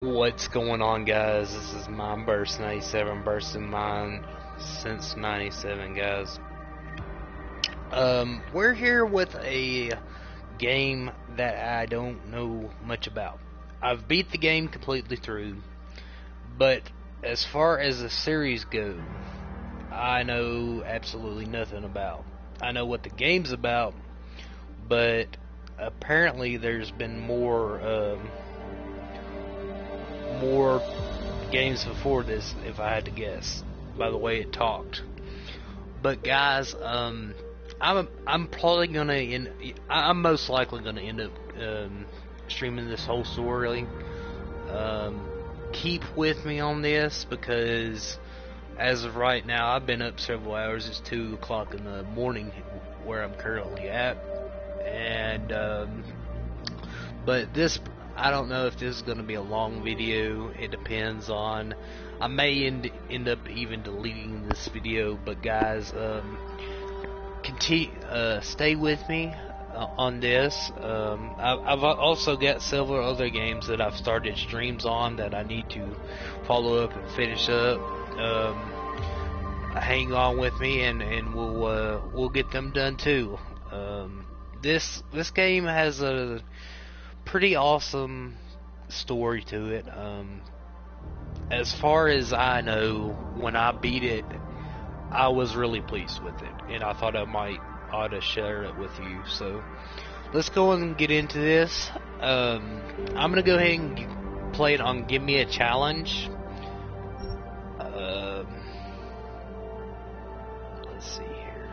What's going on, guys? This is Mine Burst 97, bursting mine since 97, guys. We're here with a game that I don't know much about. I've beat the game completely through, but as far as the series go, I know absolutely nothing about. I know what the game's about, but apparently there's been more games before this, if I had to guess, by the way it talked. But guys, I'm probably gonna I'm most likely gonna end up streaming this whole story. Keep with me on this because as of right now, I've been up several hours. It's 2 o'clock in the morning where I'm currently at, and but this, I don't know if this is going to be a long video. It depends on, I may end up even deleting this video, but guys, stay with me on this. I've also got several other games that I've started streams on that I need to follow up and finish up. Hang on with me, and we'll get them done too. This game has a pretty awesome story to it. As far as I know, when I beat it, I was really pleased with it, and I thought I ought to share it with you. So let's go and get into this. I'm gonna go ahead and play it on Give Me a Challenge. Let's see here.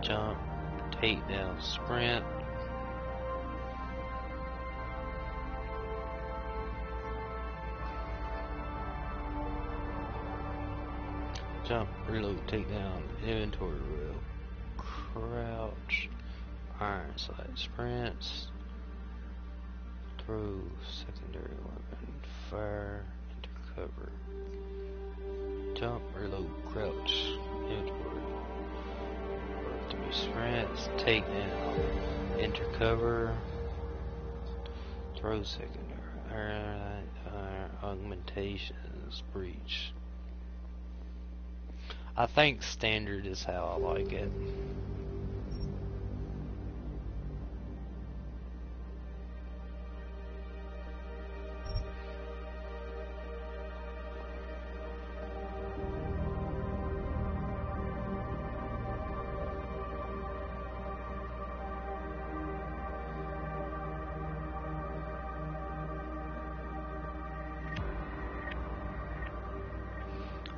Jump, takedown, sprint. Jump, reload, takedown, inventory row, crouch, iron sight, sprints, throw, secondary weapon, fire, enter cover. Jump, reload, crouch, inventory. 3 sprints, takedown, enter cover, throw secondary, augmentations, breach. I think standard is how I like it.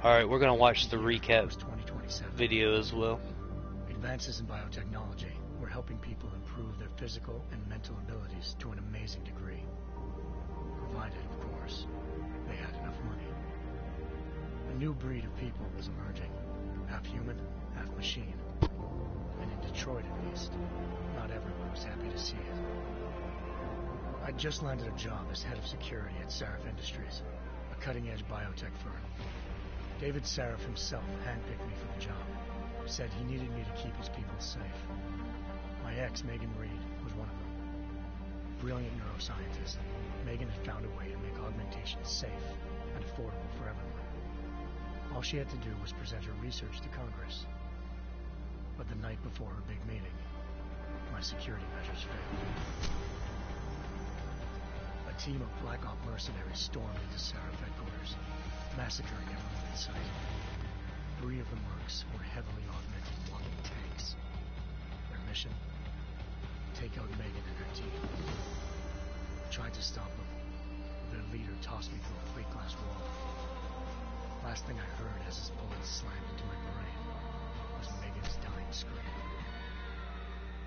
Alright, we're going to watch the recap video as well. Advances in biotechnology were helping people improve their physical and mental abilities to an amazing degree. Provided, of course, they had enough money. A new breed of people was emerging, half human, half machine. And in Detroit, at least, not everyone was happy to see it. I'd just landed a job as head of security at Sarif Industries, a cutting-edge biotech firm. David Sarif himself handpicked me for the job, said he needed me to keep his people safe. My ex, Megan Reed, was one of them. Brilliant neuroscientist, Megan had found a way to make augmentation safe and affordable for everyone. All she had to do was present her research to Congress. But the night before her big meeting, my security measures failed. A team of Black Op mercenaries stormed into Sarif headquarters, massacring everyone in sight. 3 of the mercs were heavily augmented walking tanks. Their mission? Take out Megan and her team. I tried to stop them. Their leader tossed me through a plate glass wall. Last thing I heard as his bullets slammed into my brain was Megan's dying scream.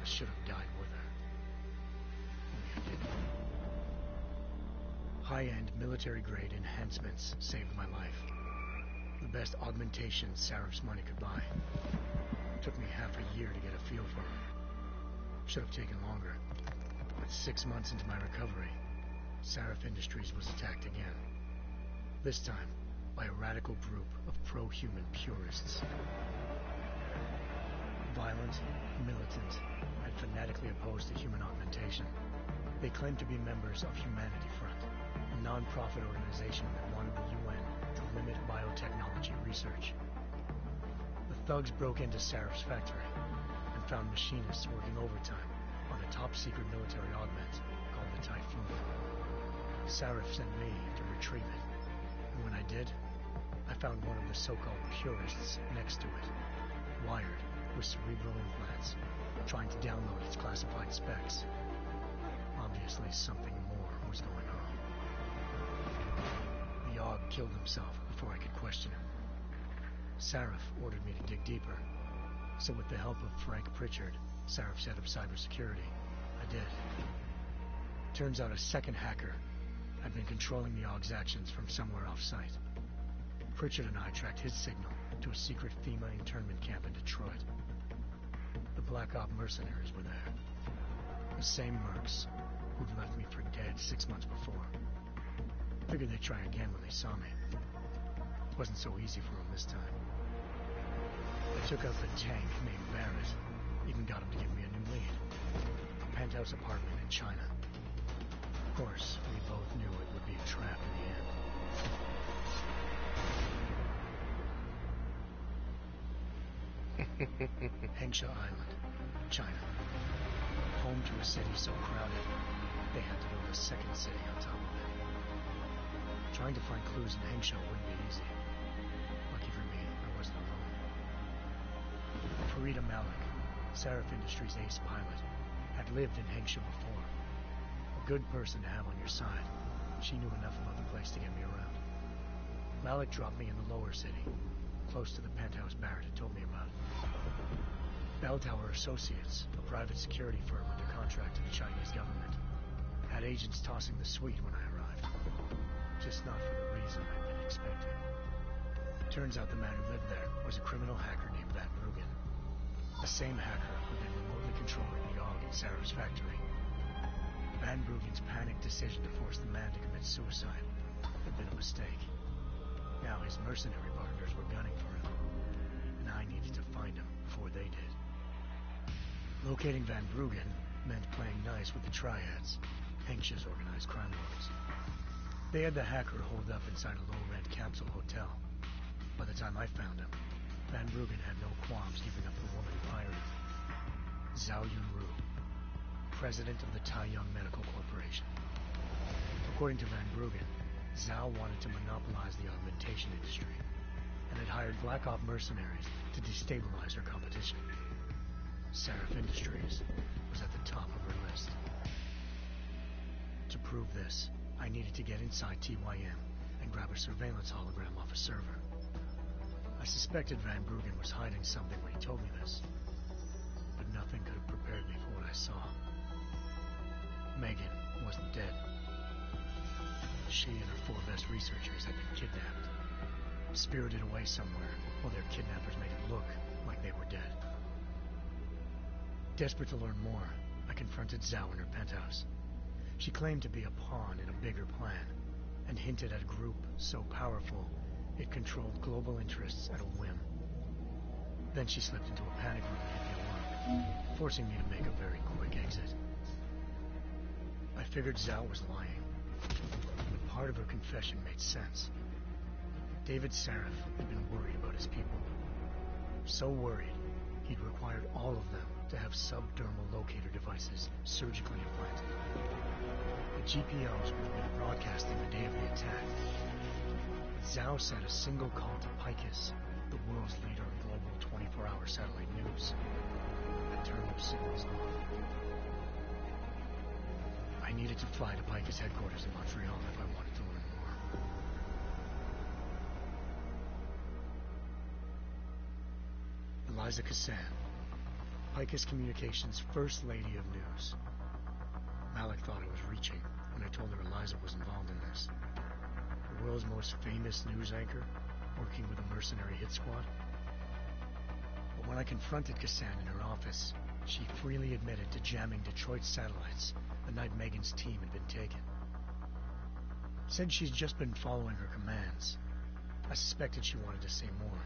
I should have died with her. Only I didn't. High-end military-grade enhancements saved my life. The best augmentation Sarif's money could buy. It took me half a year to get a feel for her. Should have taken longer. But 6 months into my recovery, Sarif Industries was attacked again. This time, by a radical group of pro-human purists. Violent, militant, and fanatically opposed to human augmentation. They claimed to be members of Humanity Front, a non-profit organization that wanted the UN to limit biotechnology research. The thugs broke into Sarif's factory and found machinists working overtime on a top-secret military augment called the Typhoon. Sarif sent me to retrieve it, and when I did, I found one of the so-called purists next to it, wired with cerebral implants, trying to download its classified specs. Obviously, something more was going on. The Aug killed himself before I could question him. Sarif ordered me to dig deeper, so with the help of Frank Pritchard, Sarif's head of cybersecurity, I did. Turns out a second hacker had been controlling the Aug's actions from somewhere off-site. Pritchard and I tracked his signal to a secret FEMA internment camp in Detroit. The Black Op mercenaries were there. The same mercs who'd left me for dead 6 months before. Figured they'd try again when they saw me. Wasn't so easy for them this time. I took out the tank named Barrett. Even got him to give me a new lead. A penthouse apartment in China. Of course, we both knew it would be a trap in the end. Hengsha Island, China. Home to a city so crowded, they had to build a second city on top of it. Trying to find clues in Hengsha wouldn't be easy. Lucky for me, I wasn't alone. Farida Malik, Sarif Industries' ace pilot, had lived in Hengsha before. A good person to have on your side. She knew enough about the place to get me around. Malik dropped me in the lower city, close to the penthouse Barrett had told me about. Bell Tower Associates, a private security firm under contract to the Chinese government, had agents tossing the suite when I arrived. Just not for the reason I'd been expecting. Turns out the man who lived there was a criminal hacker named Van Bruggen. The same hacker who'd been remotely controlling the AUG in Sarif's factory. Van Bruggen's panicked decision to force the man to commit suicide had been a mistake. Now his mercenary partners were gunning for him, and I needed to find him before they did. Locating Van Bruggen meant playing nice with the Triads, Hengsha's organized crime lords. They had the hacker holed up inside a low-rent capsule hotel. By the time I found him, Van Bruggen had no qualms giving up the woman who hired him. Zhao Yunru, president of the Taiyang Medical Corporation. According to Van Bruggen, Zhao wanted to monopolize the augmentation industry and had hired Black Op mercenaries to destabilize her competition. Sarif Industries was at the top of her list. To prove this, I needed to get inside TYM and grab a surveillance hologram off a server. I suspected Van Bruggen was hiding something when he told me this, but nothing could have prepared me for what I saw. Megan wasn't dead. She and her 4 best researchers had been kidnapped, spirited away somewhere while their kidnappers made it look like they were dead. Desperate to learn more, I confronted Zhao in her penthouse. She claimed to be a pawn in a bigger plan, and hinted at a group so powerful it controlled global interests at a whim. Then she slipped into a panic mode and hit the alarm, forcing me to make a very quick exit. I figured Zhao was lying, but part of her confession made sense. David Sarif had been worried about his people. So worried, he'd required all of them to have subdermal locator devices surgically implanted. The GPOs would have been broadcasting the day of the attack. Zhao sent a single call to Picus, the world's leader in global 24-hour satellite news, and turned those signals off. I needed to fly to Picus headquarters in Montreal if I wanted to learn more. Eliza Cassan, Picus Communications' First Lady of News. Malik thought I was reaching when I told her Eliza was involved in this. The world's most famous news anchor, working with a mercenary hit squad. But when I confronted Cassan in her office, she freely admitted to jamming Detroit's satellites the night Megan's team had been taken. Said she'd just been following her commands. I suspected she wanted to say more,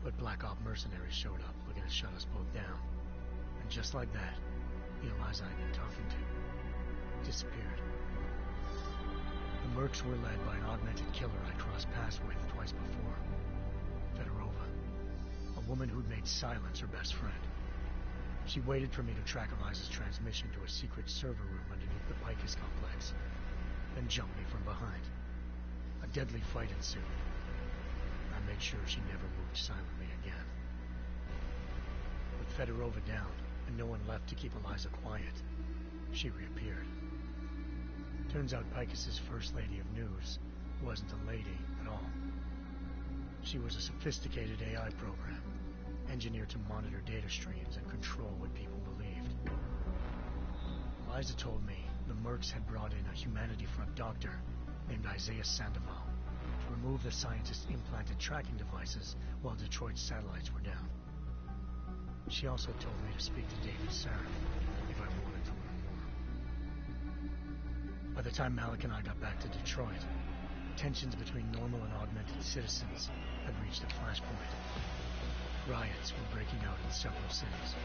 But Black Op mercenaries showed up looking to shut us both down. And just like that, the Eliza I'd been talking to disappeared. The mercs were led by an augmented killer I crossed paths with twice before, Fedorova, a woman who'd made silence her best friend. She waited for me to track Eliza's transmission to a secret server room underneath the Picus complex, then jumped me from behind. A deadly fight ensued. I made sure she never moved silently again. With Fedorova down, and no one left to keep Eliza quiet, she reappeared. Turns out Picus's First Lady of News wasn't a lady at all. She was a sophisticated AI program, engineered to monitor data streams and control what people believed. Eliza told me the mercs had brought in a Humanity Front doctor named Isaiah Sandoval to remove the scientist's implanted tracking devices while Detroit's satellites were down. She also told me to speak to David Sarif if I wanted to learn more. By the time Malik and I got back to Detroit, tensions between normal and augmented citizens had reached a flashpoint. Riots were breaking out in several cities.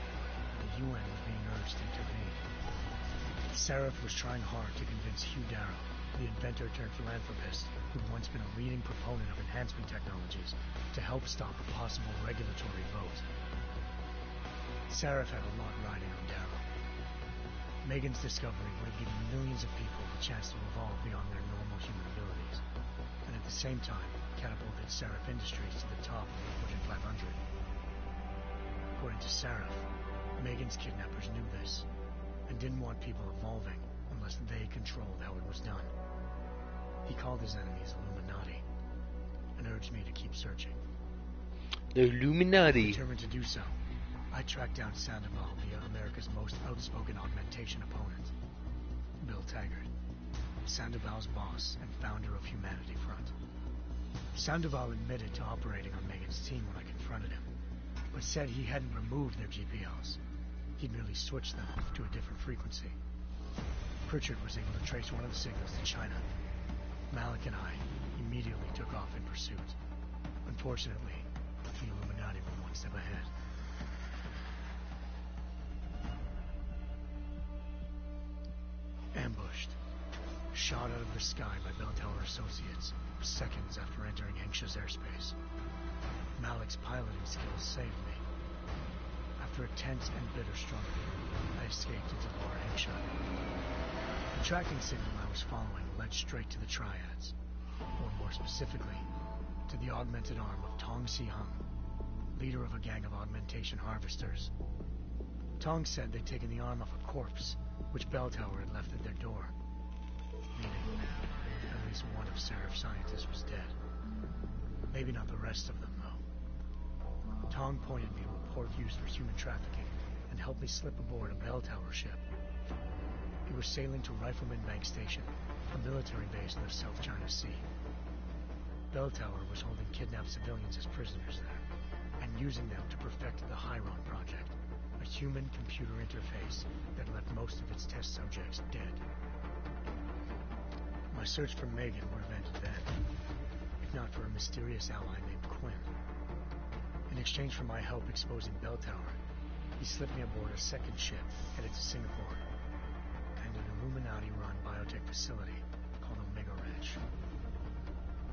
The UN was being urged to intervene. Sarif was trying hard to convince Hugh Darrow, the inventor-turned-philanthropist who'd once been a leading proponent of enhancement technologies, to help stop a possible regulatory vote. Sarif had a lot riding on Darrow. Megan's discovery would have given millions of people the chance to evolve beyond their normal human abilities, and at the same time catapulted Sarif Industries to the top of the Fortune 500. According to Sarif, Megan's kidnappers knew this, and didn't want people evolving unless they controlled how it was done. He called his enemies Illuminati, and urged me to keep searching. The Illuminati. Determined to do so, I tracked down Sandoval via America's most outspoken augmentation opponent, Bill Taggart, Sandoval's boss and founder of Humanity Front. Sandoval admitted to operating on Megan's team when I confronted him, but said he hadn't removed their GPLs. He'd merely switched them to a different frequency. Pritchard was able to trace one of the signals to China. Malik and I immediately took off in pursuit. Unfortunately, the Illuminati were one step ahead. Ambushed. Shot out of the sky by Bell Tower Associates seconds after entering Hengsha's airspace. Malik's piloting skills saved me. After a tense and bitter struggle, I escaped into Lower Hengsha. The tracking signal I was following led straight to the Triads, or more specifically, to the augmented arm of Tong Si-hung, leader of a gang of augmentation harvesters. Tong said they'd taken the arm off a corpse, which Bell Tower had left at their door, meaning at least one of Sarif's scientists was dead. Maybe not the rest of them, though. Tong pointed me to a port used for human trafficking and helped me slip aboard a Bell Tower ship. We were sailing to Rifleman Bank Station, a military base in the South China Sea. Bell Tower was holding kidnapped civilians as prisoners there, and using them to perfect the Hyron Project, a human-computer interface that left most of its test subjects dead. My search for Megan would have ended then, if not for a mysterious ally named Quinn. In exchange for my help exposing Bell Tower, he slipped me aboard a second ship headed to Singapore, and an Illuminati-run biotech facility called Omega Ranch.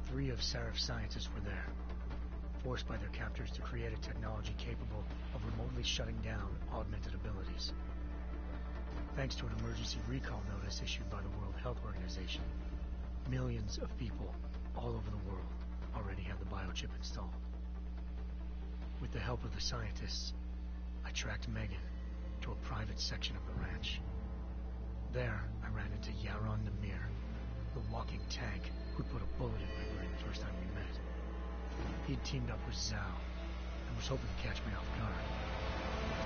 3 of Sarif's scientists were there, forced by their captors to create a technology capable of remotely shutting down augmented abilities. Thanks to an emergency recall notice issued by the World Health Organization, millions of people all over the world already have the biochip installed. With the help of the scientists, I tracked Megan to a private section of the ranch. There, I ran into Yaron Namir, the walking tank who'd put a bullet in my brain the first time we met. He'd teamed up with Zhao and was hoping to catch me off guard.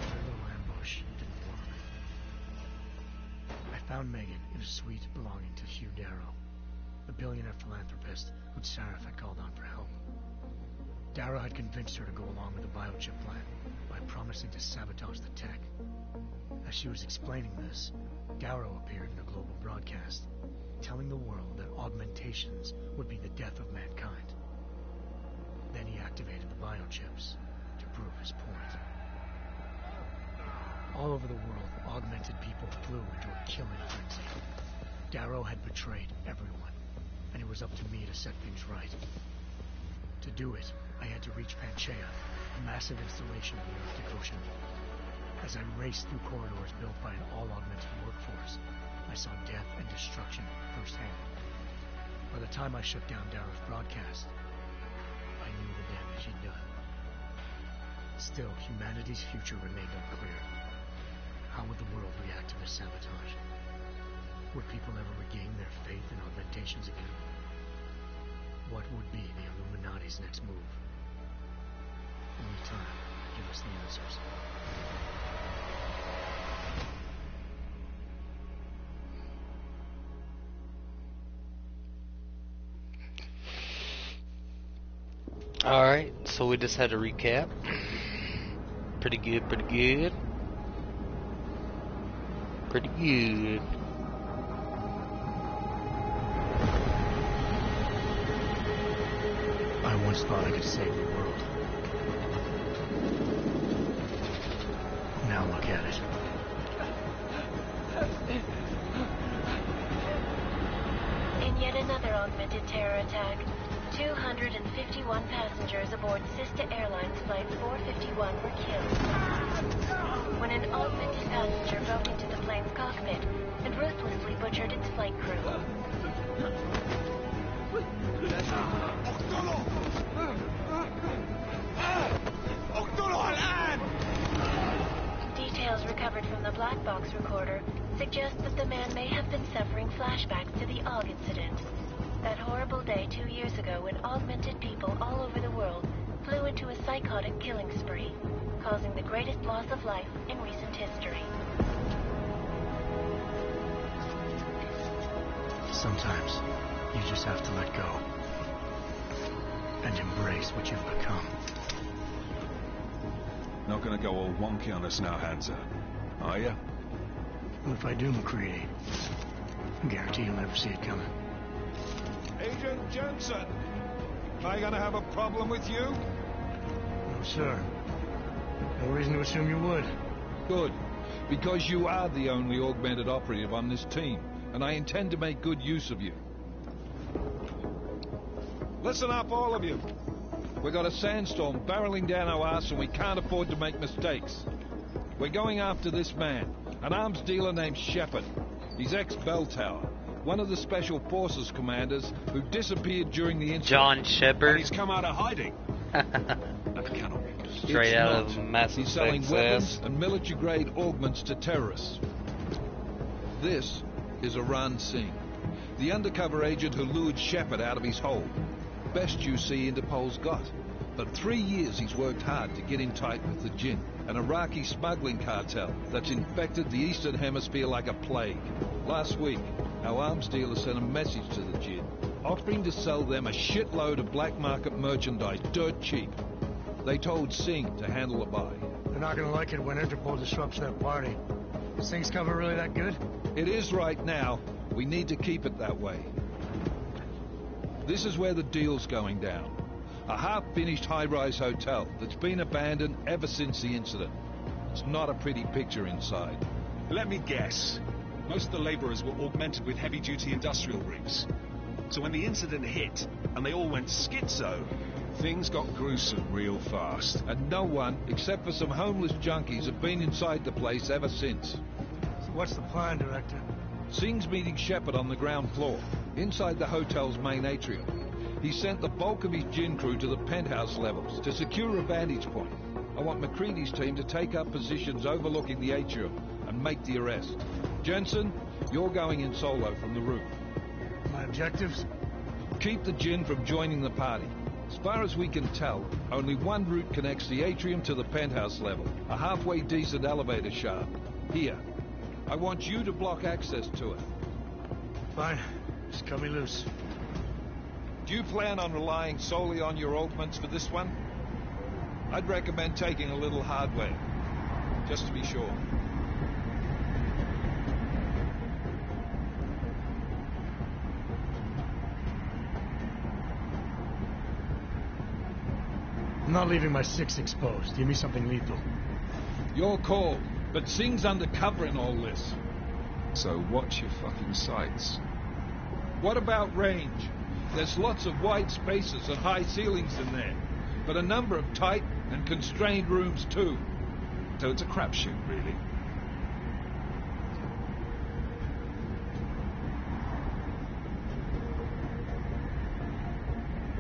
But their little ambush didn't work. I found Megan in a suite belonging to Hugh Darrow, the billionaire philanthropist who'd Sarif had called on for help. Darrow had convinced her to go along with the biochip plan by promising to sabotage the tech. As she was explaining this, Darrow appeared in a global broadcast, telling the world that augmentations would be the death of mankind. Then he activated the biochips, prove his point. All over the world, augmented people flew into a killing frenzy. Darrow had betrayed everyone, and it was up to me to set things right. To do it, I had to reach Panchaea, a massive installation in the Arctic Ocean. As I raced through corridors built by an all-augmented workforce, I saw death and destruction firsthand. By the time I shut down Darrow's broadcast, I knew the damage he'd done. Still, humanity's future remained unclear. How would the world react to this sabotage? Would people ever regain their faith in augmentations again? What would be the Illuminati's next move? Only time will give us the answers. Alright, so we just had a recap. Pretty good, pretty good. Pretty good. I once thought I could save the world. Now look at it. In yet another augmented terror attack, 251 passengers aboard Sister Airlines Flight 451 were killed when an augmented passenger broke into the plane's cockpit and ruthlessly butchered its flight crew. Details recovered from the black box recorder suggest that the man may have been suffering flashbacks to the AUG incident. That horrible day 2 years ago when augmented people all over the world flew into a psychotic killing spree, causing the greatest loss of life in recent history. Sometimes you just have to let go and embrace what you've become. Not gonna go all wonky on us now, Hansa, are you? Well, if I do, McCready, I guarantee you'll never see it coming. Agent Jensen, am I gonna have a problem with you? No, sir. No reason to assume you would. Good, because you are the only augmented operative on this team, and I intend to make good use of you. Listen up, all of you. We got a sandstorm barreling down our arse and we can't afford to make mistakes. We're going after this man, an arms dealer named Shepard. He's ex-Bell Tower, one of the Special Forces commanders who disappeared during the incident. John Shepard. And he's come out of hiding. That cannot be. Straight It's out not. of Mass He's selling Effect's weapons ass. and military-grade augments to terrorists. This is Aran Singh, the undercover agent who lured Shepard out of his hole. Best you see Interpol's got. For 3 years he's worked hard to get in tight with the Jinn, an Iraqi smuggling cartel that's infected the Eastern Hemisphere like a plague. Last week, our arms dealer sent a message to the Jinn, offering to sell them a shitload of black market merchandise dirt cheap. They told Singh to handle the buy. They're not gonna like it when Interpol disrupts their party. Is Singh's cover really that good? It is right now. We need to keep it that way. This is where the deal's going down. A half-finished high-rise hotel that's been abandoned ever since the incident. It's not a pretty picture inside. Let me guess. Most of the laborers were augmented with heavy-duty industrial rigs. So when the incident hit, and they all went schizo, Things got gruesome real fast. And no one, except for some homeless junkies, have been inside the place ever since. So what's the plan, Director? Singh's meeting Shepard on the ground floor, inside the hotel's main atrium. He sent the bulk of his gin crew to the penthouse levels to secure a vantage point. I want McCready's team to take up positions overlooking the atrium and make the arrest. Jensen, you're going in solo from the roof. My objectives? Keep the gin from joining the party. As far as we can tell, only one route connects the atrium to the penthouse level, a halfway decent elevator shaft. Here. I want you to block access to it. Fine. Just cut me loose. Do you plan on relying solely on your augments for this one? I'd recommend taking a little hardware, just to be sure. I'm not leaving my 6 exposed. Give me something lethal. Your call, but Singh's undercover in all this. So watch your fucking sights. What about range? There's lots of wide spaces and high ceilings in there, but a number of tight and constrained rooms too. So it's a crapshoot, really.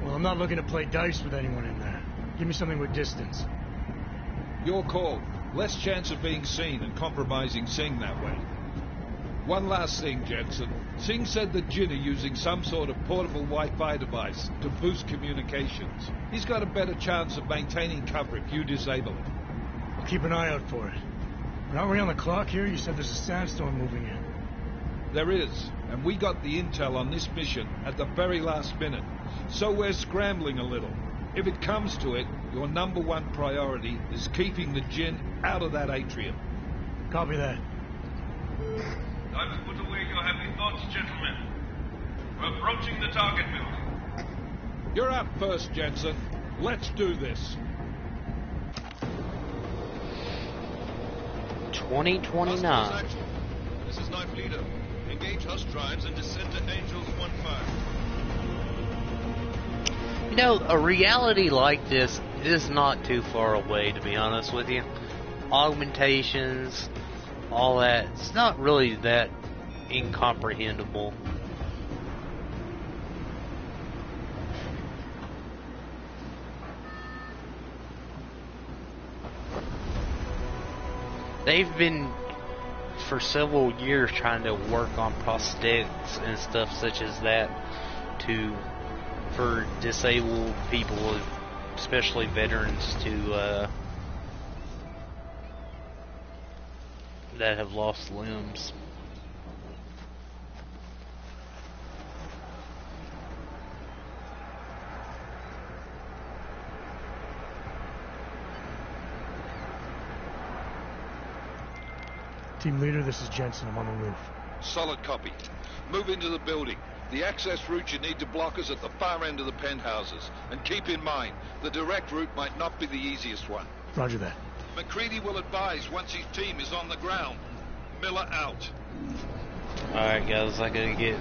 Well, I'm not looking to play dice with anyone in there. Give me something with distance. Your call. Less chance of being seen and compromising Singh that way. One last thing, Jensen. Singh said that Jin are using some sort of portable Wi-Fi device to boost communications. He's got a better chance of maintaining cover if you disable it. I'll keep an eye out for it. But aren't we on the clock here? You said there's a sandstorm moving in. There is, and we got the intel on this mission at the very last minute. So we're scrambling a little. If it comes to it, your #1 priority is keeping the Jinn out of that atrium. Copy that. Time to put away your happy thoughts, gentlemen. We're approaching the target building. You're up first, Jensen. Let's do this. 2029. This is Knife Leader. Engage Hush drives and descend to Angels 1-5. You know, a reality like this is not too far away, to be honest with you. Augmentations, all that, it's not really that incomprehensible. They've been, for several years, trying to work on prosthetics and stuff such as that for disabled people, especially veterans, that have lost limbs. Team leader, this is Jensen. I'm on the roof. Solid copy. Move into the building. The access route you need to block is at the far end of the penthouses. And keep in mind, the direct route might not be the easiest one. Roger that. McCready will advise once his team is on the ground. Miller out. Alright guys, I gotta get...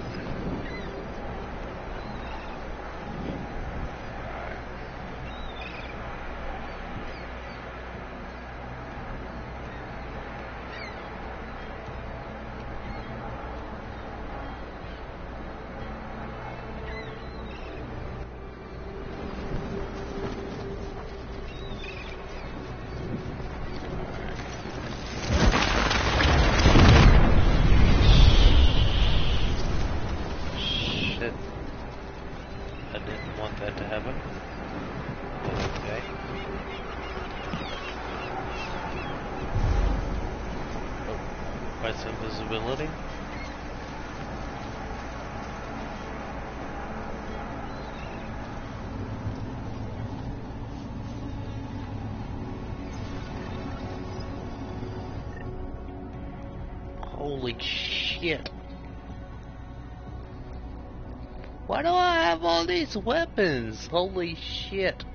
Invisibility. Holy shit. Why do I have all these weapons? Holy shit.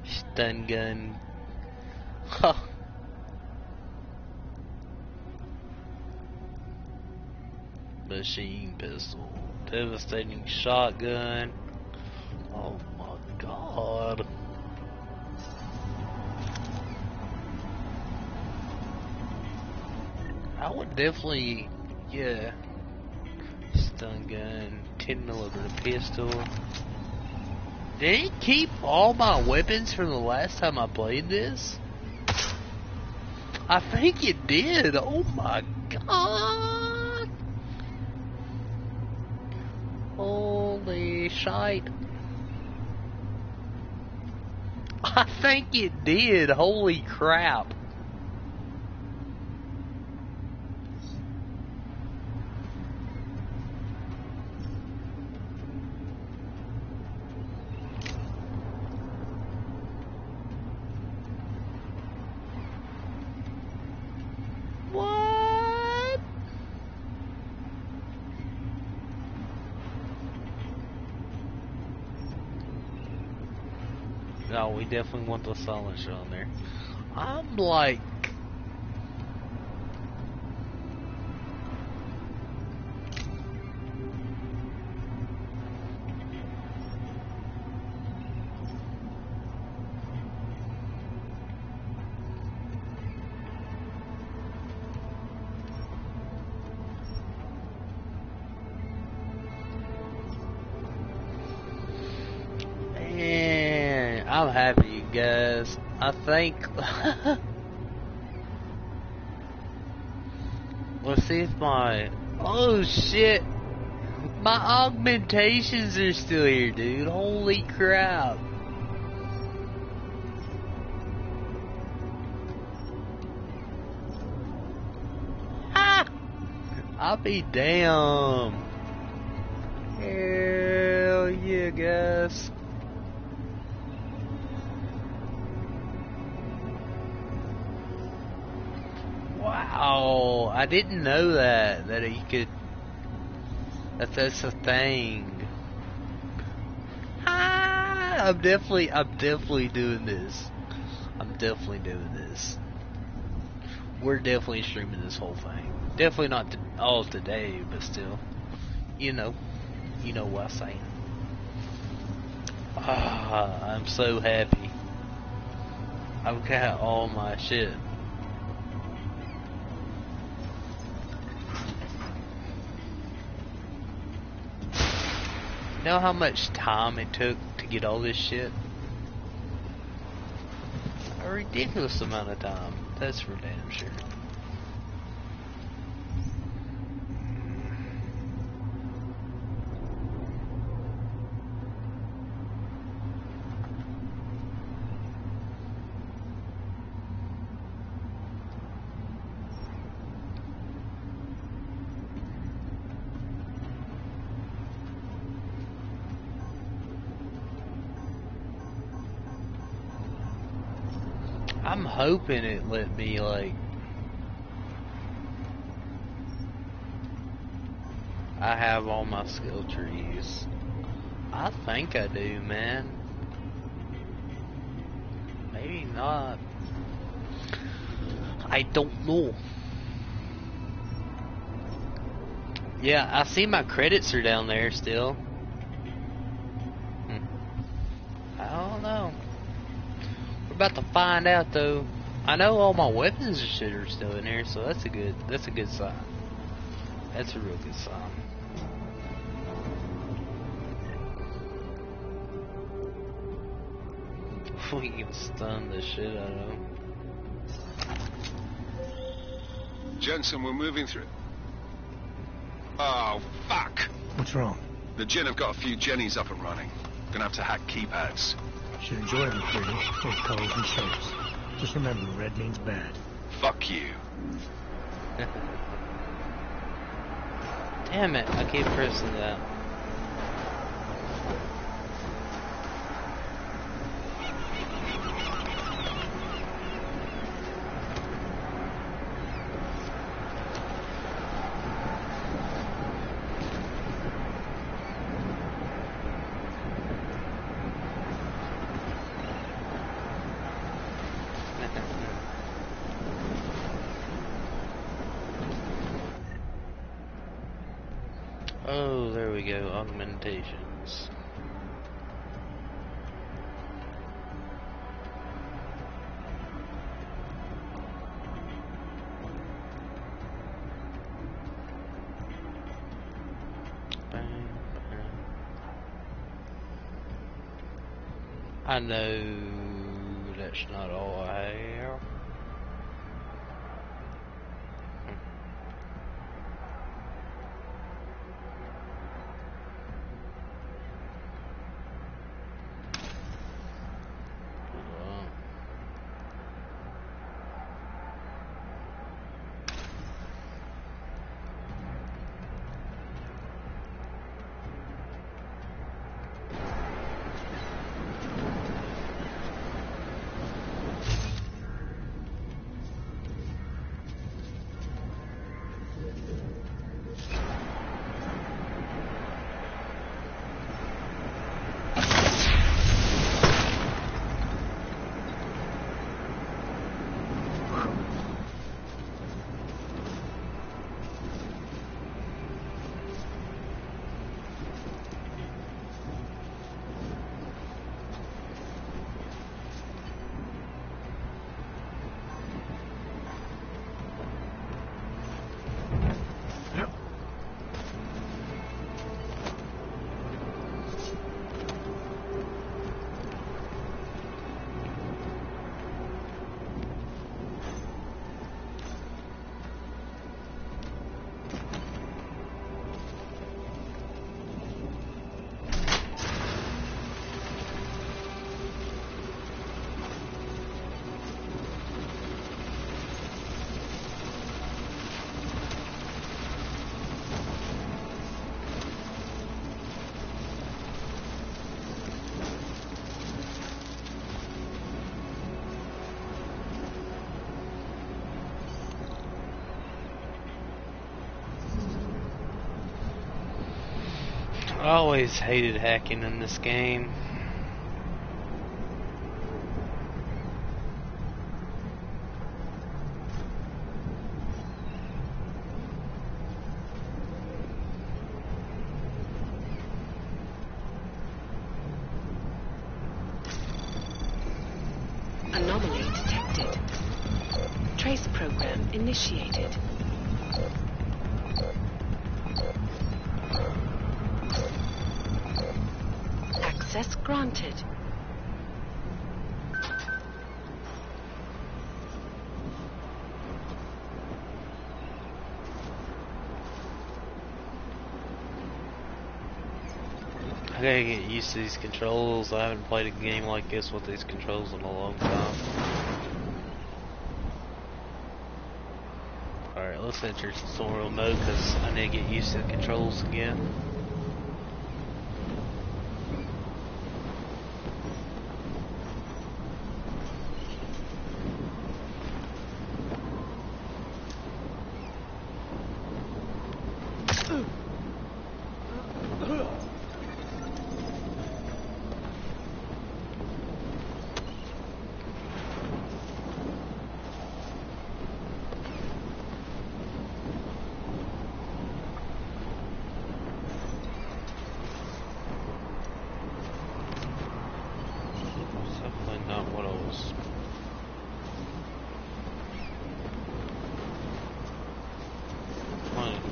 Stun gun. Huh. Machine pistol, devastating shotgun. Oh my god. I would definitely, yeah. Stun gun, 10mm pistol. Did it keep all my weapons from the last time I played this? I think it did. Oh my god. Holy shite. I think it did. Holy crap. No, we definitely want the silencer on there. I'm like... Man, I'm happy, you guys. I think... Let's see if my... Oh shit! My augmentations are still here, dude. Holy crap. Ah! I'll be damn. Hell yeah, guys. Wow, I didn't know that he could, that's a thing. Ah, I'm definitely doing this. I'm definitely doing this. We're definitely streaming this whole thing. Definitely not all today, but still, you know what I'm saying. Ah, I'm so happy. I've got all my shit. You know how much time it took to get all this shit? A ridiculous amount of time. That's for damn sure. I'm hoping it let me, like... I have all my skill trees. I think I do, man. Maybe not. I don't know. Yeah, I see my credits are down there still. I don't know. We're about to find out though. I know all my weapons and shit are still in here, so that's a good sign. That's a real good sign. We can stun the shit out of him. Jensen, we're moving through. Oh, fuck! What's wrong? The Jinn have got a few Jennies up and running. Gonna have to hack keypads. Should enjoy every freedom, both colors and shapes. Just remember, red means bad. Fuck you. Damn it, I keep pressing that. Oh, there we go, augmentations. I know that's not all I have. I always hated hacking in this game. Anomaly detected. Trace program initiated. Access granted. I gotta get used to these controls. I haven't played a game like this with these controls in a long time. Alright, let's enter tutorial mode because I need to get used to the controls again. Definitely not what I was. Planning.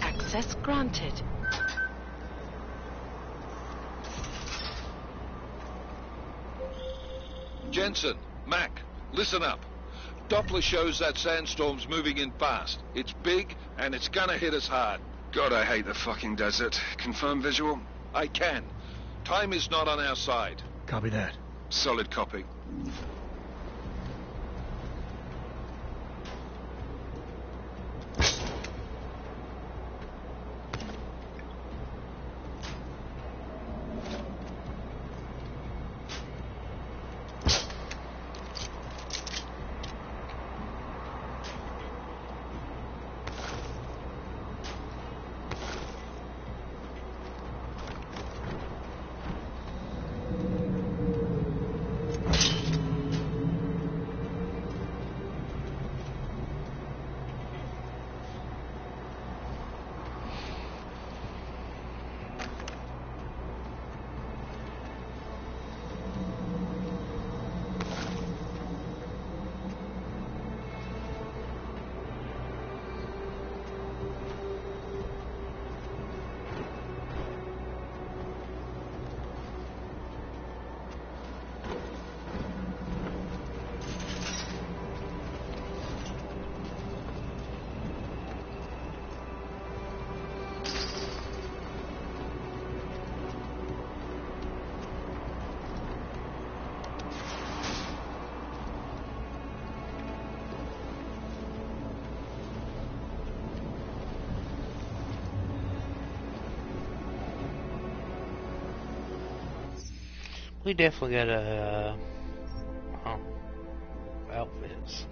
Access granted. Jensen, Mac, listen up. Doppler shows that sandstorm's moving in fast. It's big, and it's gonna hit us hard. God, I hate the fucking desert. Confirm visual? I can. Time is not on our side. Copy that. Solid copy. We definitely got outfits.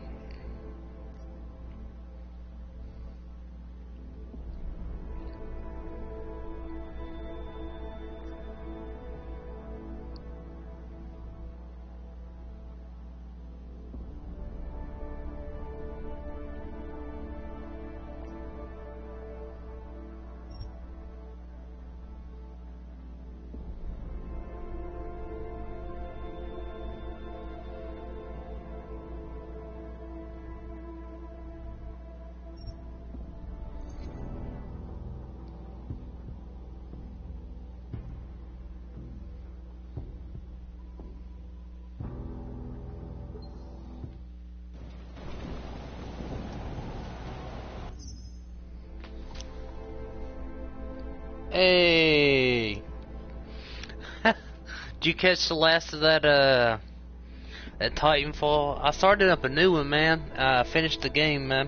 Hey! Did you catch the last of that Titanfall? I started up a new one, man. I finished the game, man.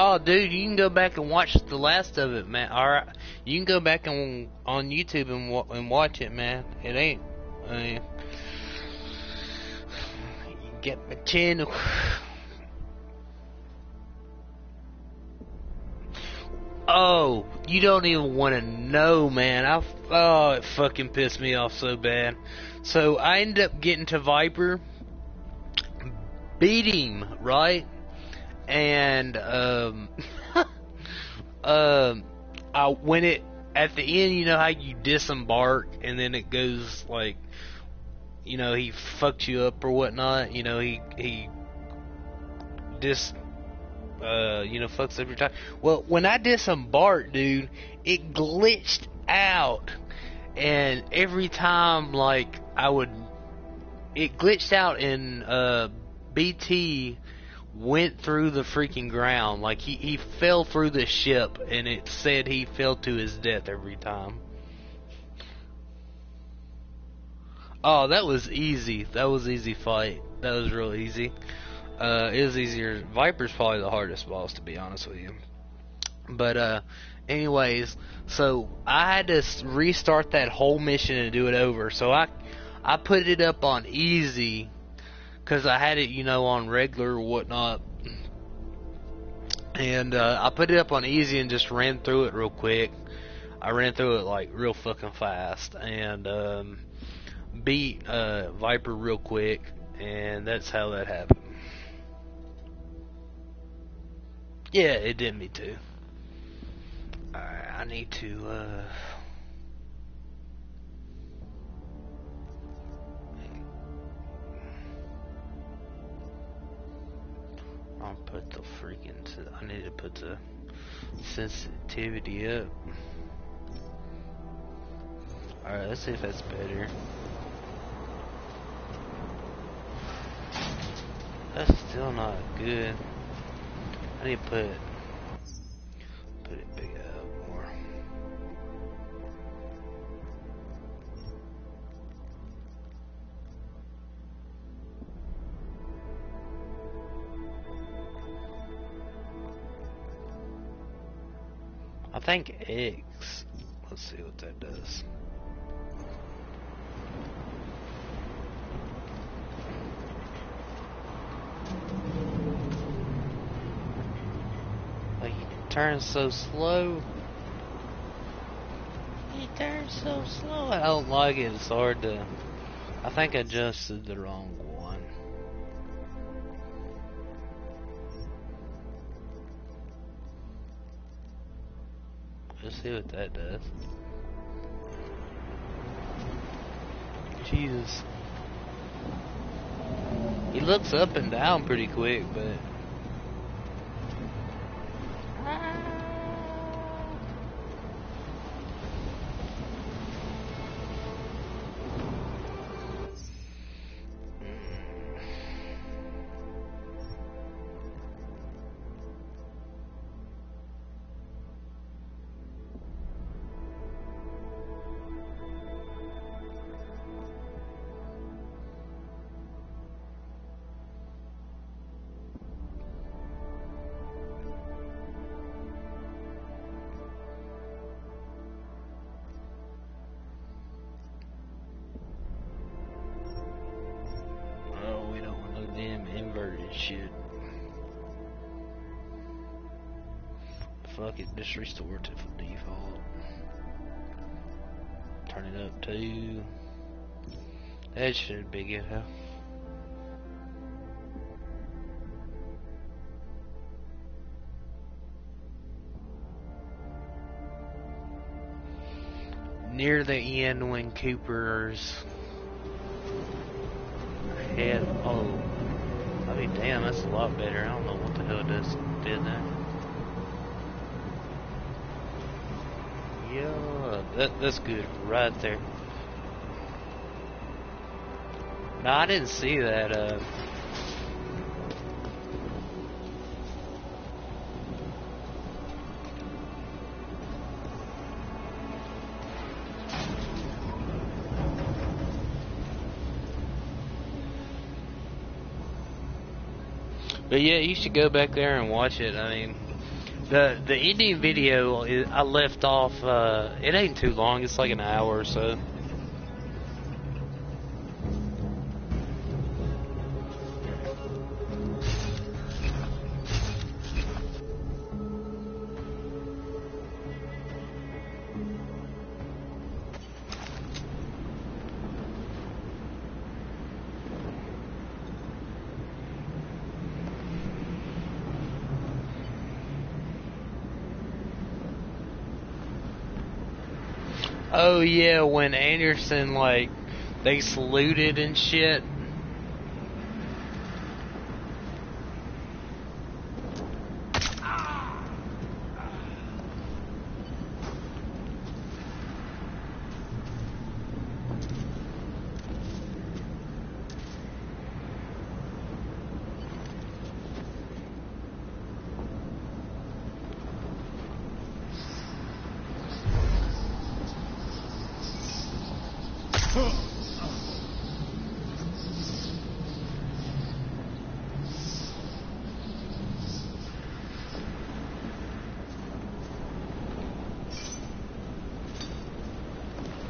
Oh, dude, you can go back and watch the last of it, man. Alright, you can go back on YouTube and watch it, man. It ain't. You get my channel. Oh, you don't even want to know, man. It fucking pissed me off so bad. So I ended up getting to Viper, beat him, right? And when it at the end, you know how you disembark and then it goes like, you know, he fucked you up or whatnot. You know, he fucks up your time. Well, when I disembarked, dude, it glitched out, and every time like it glitched out and BT went through the freaking ground. Like he fell through the ship and it said he fell to his death every time. Oh, that was easy. That was easy fight. That was real easy. It was easier. Viper's probably the hardest boss, to be honest with you. But anyways, so I had to restart that whole mission and do it over. So I put it up on easy, because I had it, you know, on regular or whatnot. And I put it up on easy and just ran through it real quick. I ran through it like real fucking fast. And beat Viper real quick. And that's how that happened. Yeah, it did me too. Alright, I need to I'll put the freaking. I need to put the sensitivity up. Alright, let's see if that's better. That's still not good. I need to put it big up more. I think X. Let's see what that does. Like he turns so slow. He turns so slow. I don't like it. It's hard to. I think I adjusted the wrong one. Let's see what that does. Jesus. He looks up and down pretty quick, but... shit. Fuck it, just restore it to default. Turn it up to... That should be good, huh? Near the end when Cooper's head... Oh. I mean, damn, that's a lot better. I don't know what the hell did that. Yeah, that's good right there. No, I didn't see that. But yeah, you should go back there and watch it. I mean, the ending video I left off. It ain't too long. It's like an hour or so. Oh yeah, when Anderson, like, they saluted and shit.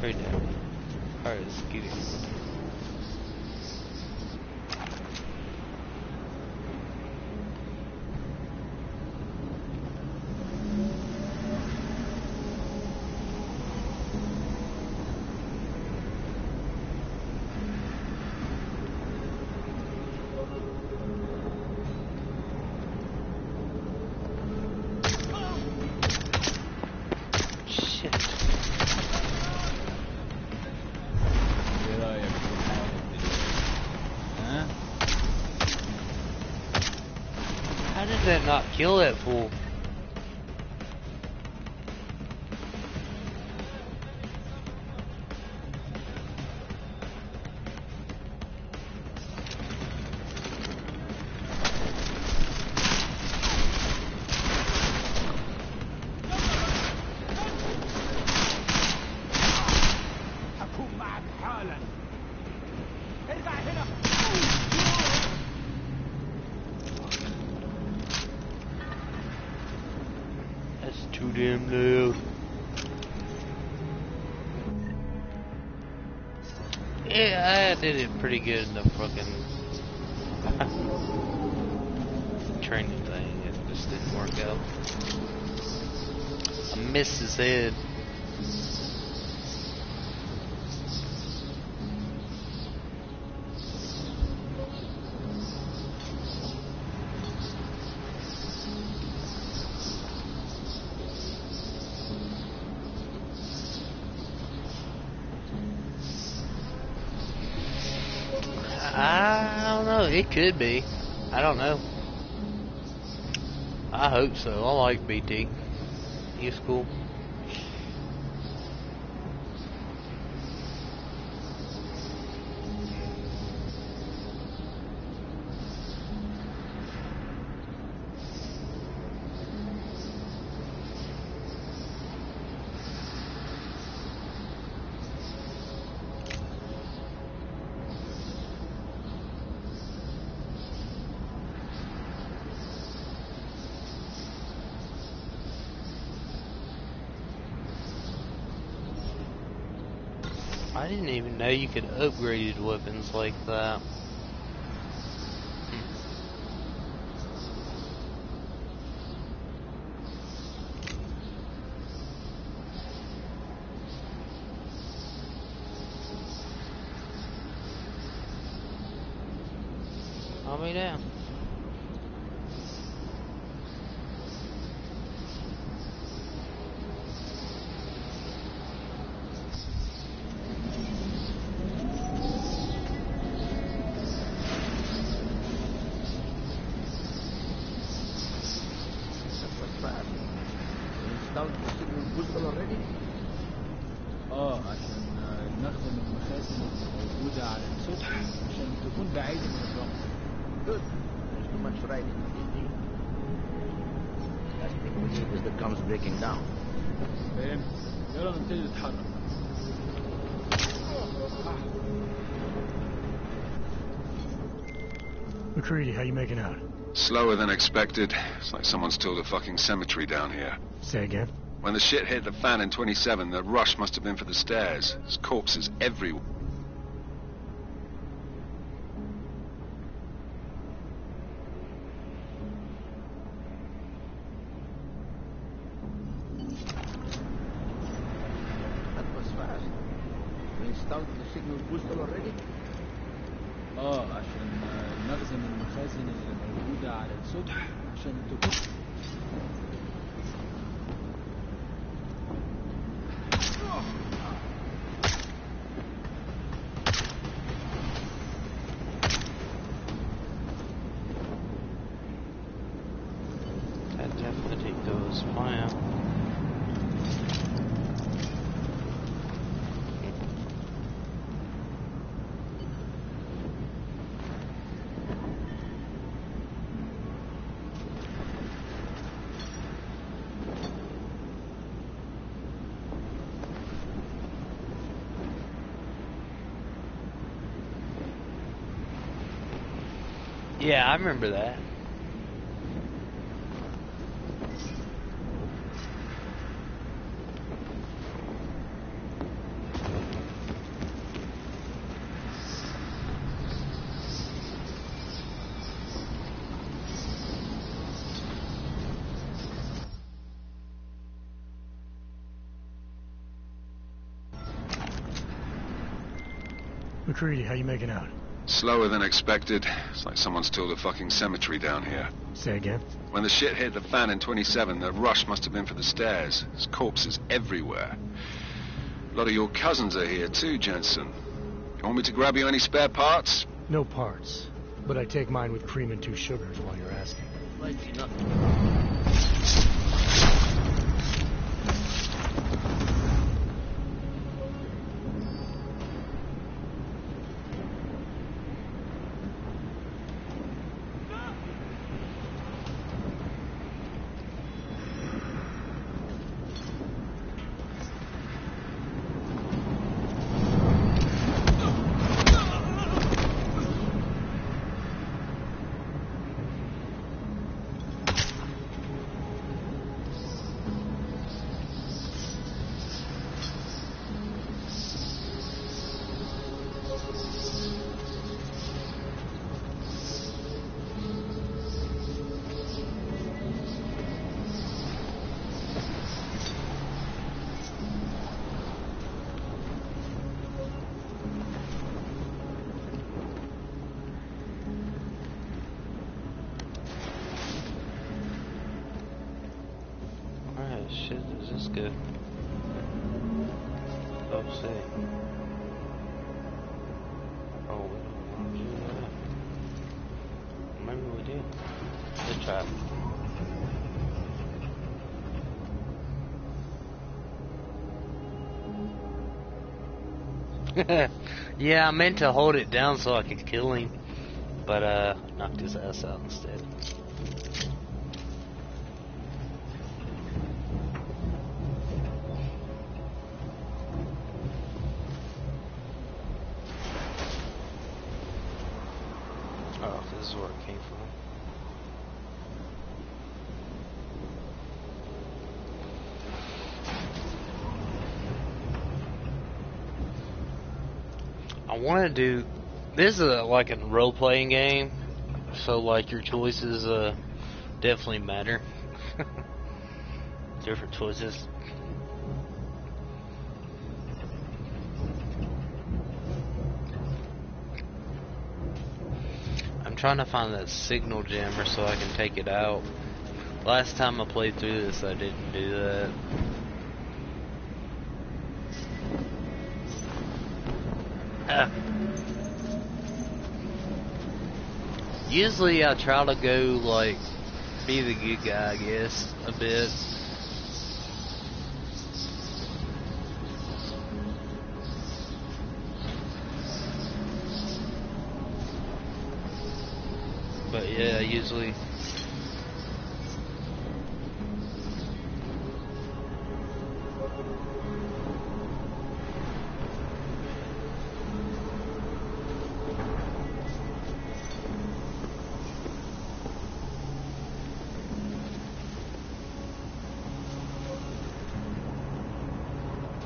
Right now. Alright, let's get it. How did that not kill that fool? That's too damn loud. Yeah, I did it pretty good in the fucking training thing. It just didn't work out. I missed his head. I don't know. It could be. I don't know. I hope so. I like BT. He's cool. I didn't even know you could upgrade weapons like that. I'll be down. installed the signal booster already? عشان نخدم المخازن الموجودة على السطح عشان تكون بعيدة من الرمل. Good. There's too much writing in this deal. Last thing we need is the guns breaking down. فهمت. يلا نبتدي نتحرك. McCready, how you making out? Slower than expected. It's like someone's tilled a fucking cemetery down here. Say again? When the shit hit the fan in 27, the rush must have been for the stairs. There's corpses everywhere. That was fast. We installed the signal booster already? عشان نخزن المخازن اللي موجودة على السطح عشان تكون That definitely goes plan. Yeah, I remember that. McCready, how you making out? Slower than expected. It's like someone's tilled a fucking cemetery down here. Say again? When the shit hit the fan in 27, the rush must have been for the stairs. There's corpses everywhere. A lot of your cousins are here too, Jensen. You want me to grab you any spare parts? No parts. But I take mine with cream and 2 sugars while you're asking. slightly enough. Alright, shit, is this good? Let's see. Oh, we don't do that. Maybe we did. Good try. Yeah, I meant to hold it down so I could kill him, but knocked his ass out instead. Oh, this is where it came from. I want to do. This is like a role-playing game, so like your choices definitely matter. Different choices. I'm trying to find that signal jammer so I can take it out. Last time I played through this, I didn't do that. Usually I try to go, like, be the good guy, I guess, a bit. But yeah, usually...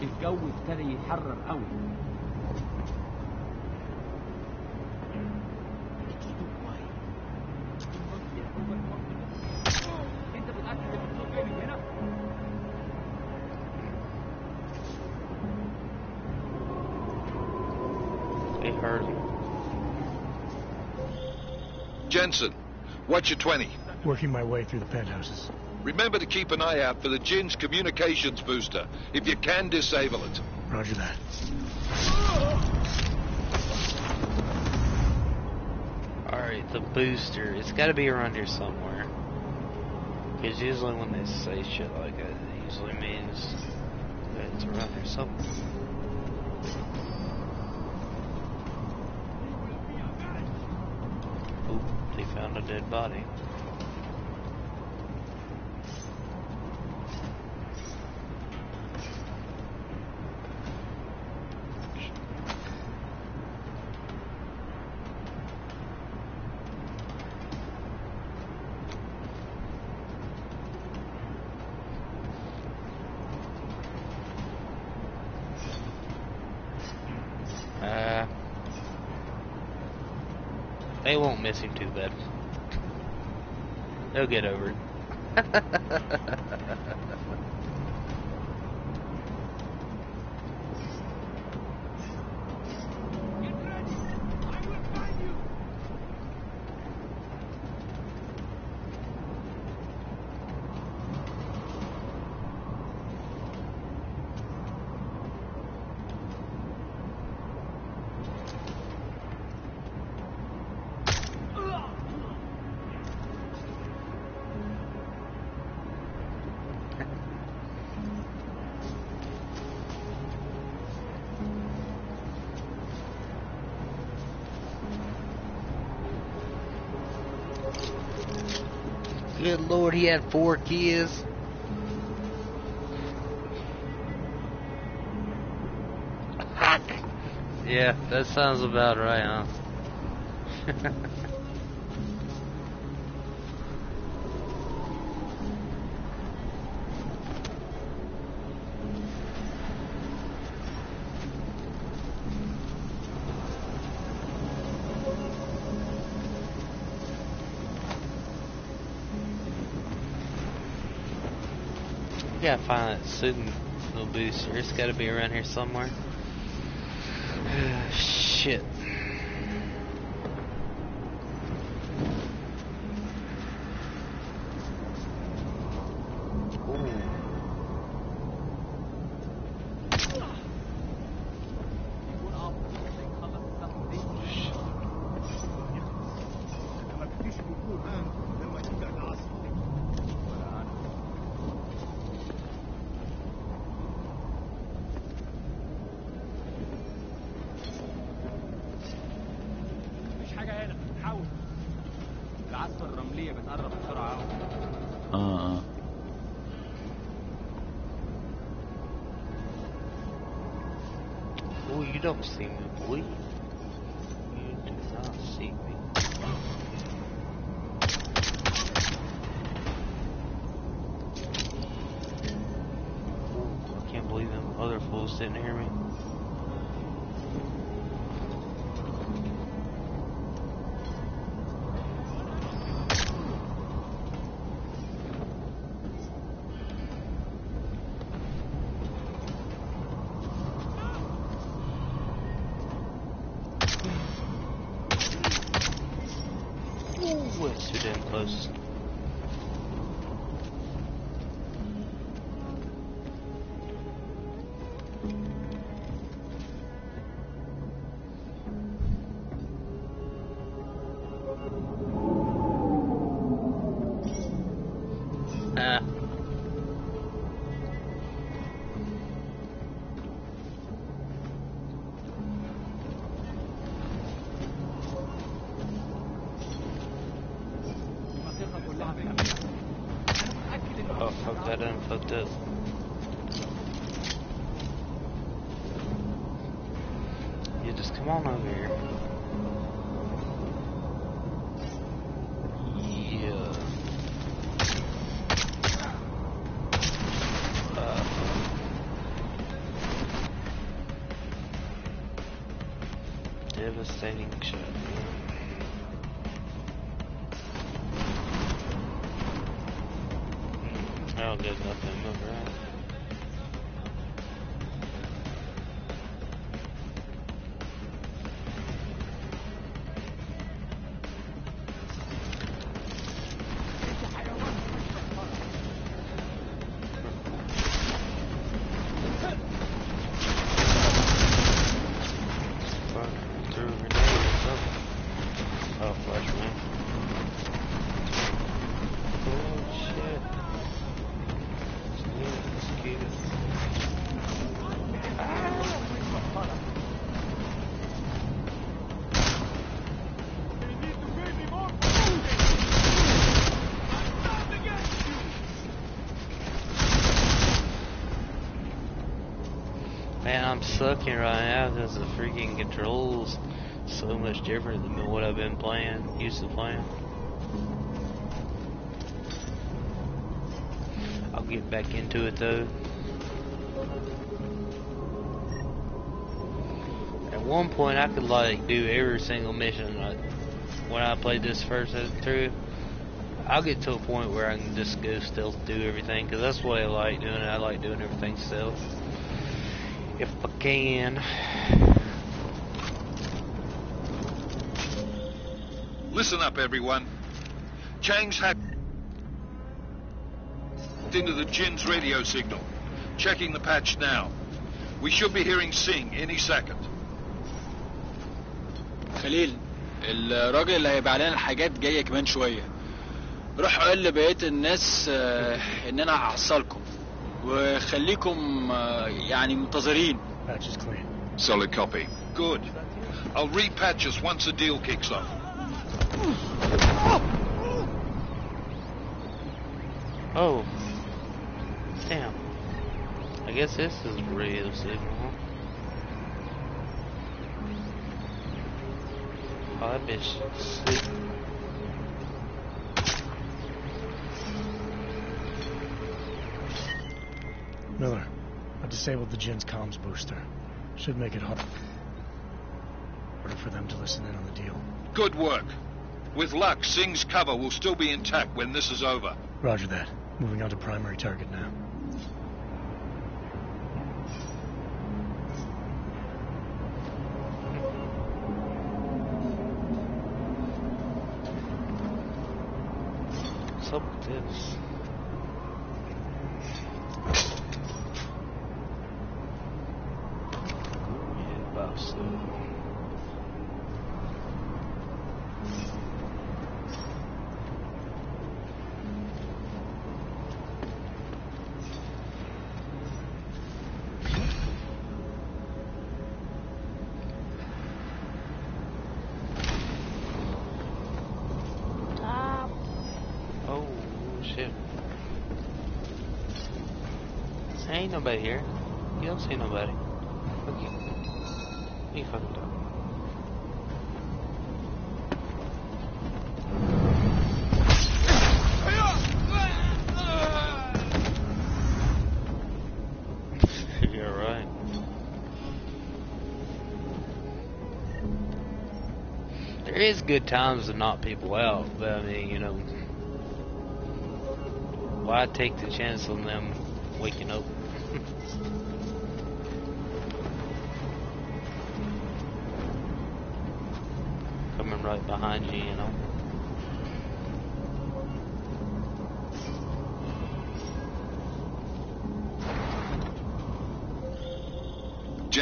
الجو ابتدى يتحرر قوي. انت بتأكد ان الصوت جاي من هنا؟ They heard him. Jensen, what's your 20? Working my way through the penthouses. Remember to keep an eye out for the Jin's communications booster. If you can, disable it. Roger that. Alright, the booster. It's gotta be around here somewhere. Because usually when they say shit like that, it usually means that it's around here somewhere. Oop, they found a dead body. They won't miss him too bad. They'll get over it. Good Lord, he had 4 kids. Yeah, that sounds about right, huh? We gotta find that signal booster. It's gotta be around here somewhere. Shit. Oh, you don't see me, boy. You do not see me. Ooh, I can't believe them other fools didn't hear me. Ooh, it's too damn close. Ah. Oh, fuck, that done fucked up. You just come on over here. Yeah. Devastating shot. Oh, there's nothing move around. Threw a grenade or something. Oh, flashbang. Oh, shit. Man, I'm sucking right now because the freaking controls so much different than what I've been playing, used to playing. I'll get back into it though. At one point I could like do every single mission. Like, when I played this first through, I'll get to a point where I can just go stealth, do everything, because that's what I like doing. I like doing everything stealth if I can. Listen up, everyone. Chang's hacked into the Jin's radio signal. Checking the patch now. We should be hearing Singh any second. خليل، الراجل اللي هيبقى علينا الحاجات جاية كمان شوية. روح قول لبقية الناس ان انا هحصلكم وخليكم يعني منتظرين. Patch is clean. Solid copy. Good. I'll repatch us once the deal kicks off. Oh. Damn. I guess this is radio signal, huh? Oh, that bitch sick. Miller, I disabled the Jin's comms booster. Should make it harder for them to listen in on the deal. Good work. With luck, Singh's cover will still be intact when this is over. Roger that. Moving on to primary target now. What's up with this? Yeah, about so. Oh shit. Ain't nobody here. You don't see nobody. Okay. You fucking dog. You're right. There is good times to knock people out, but I mean, you know, why take the chance on them waking up? Coming right behind you, you know.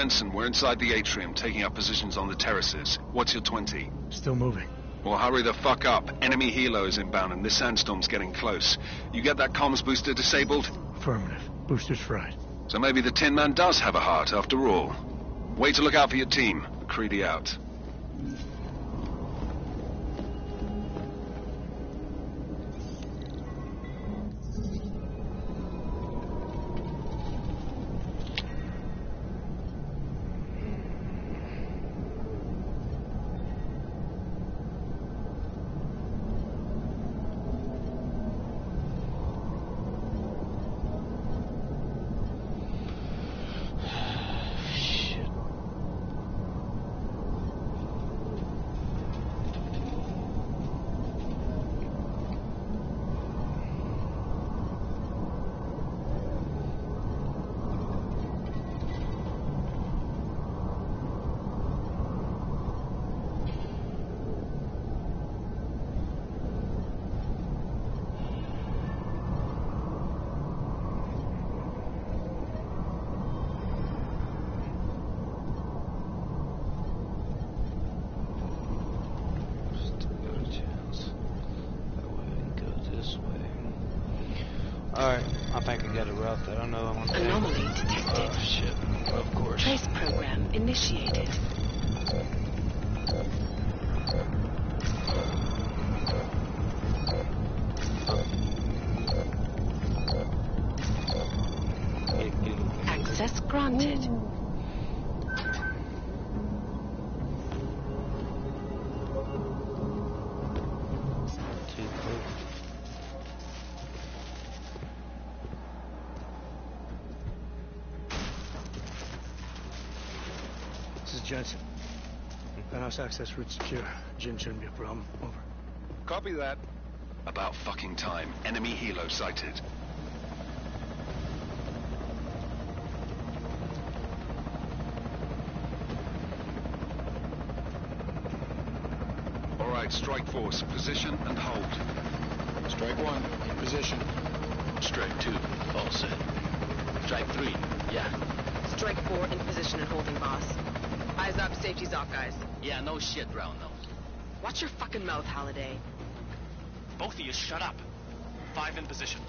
Jensen, we're inside the atrium, taking up positions on the terraces. What's your 20? Still moving. Well, hurry the fuck up. Enemy helo is inbound and this sandstorm's getting close. You get that comms booster disabled? Affirmative. Booster's fried. So maybe the Tin Man does have a heart after all. Way to look out for your team. McCready out. Alright, I think I got it right there. I know I'm on Anomaly detected. Oh shit, of course. Trace program initiated. Access granted. Too quick. This is Jensen. Penthouse access route secure. Jin shouldn't be a problem. Over. Copy that. About fucking time. Enemy helo sighted. All right, strike force. Position and hold. Strike 1, in position. Strike 2, all set. Strike 3, yeah. Strike 4 in position and holding, boss. Eyes up, safety's off, guys. Yeah, no shit, round nose. Watch your fucking mouth, Halliday. Both of you shut up. 5 in position.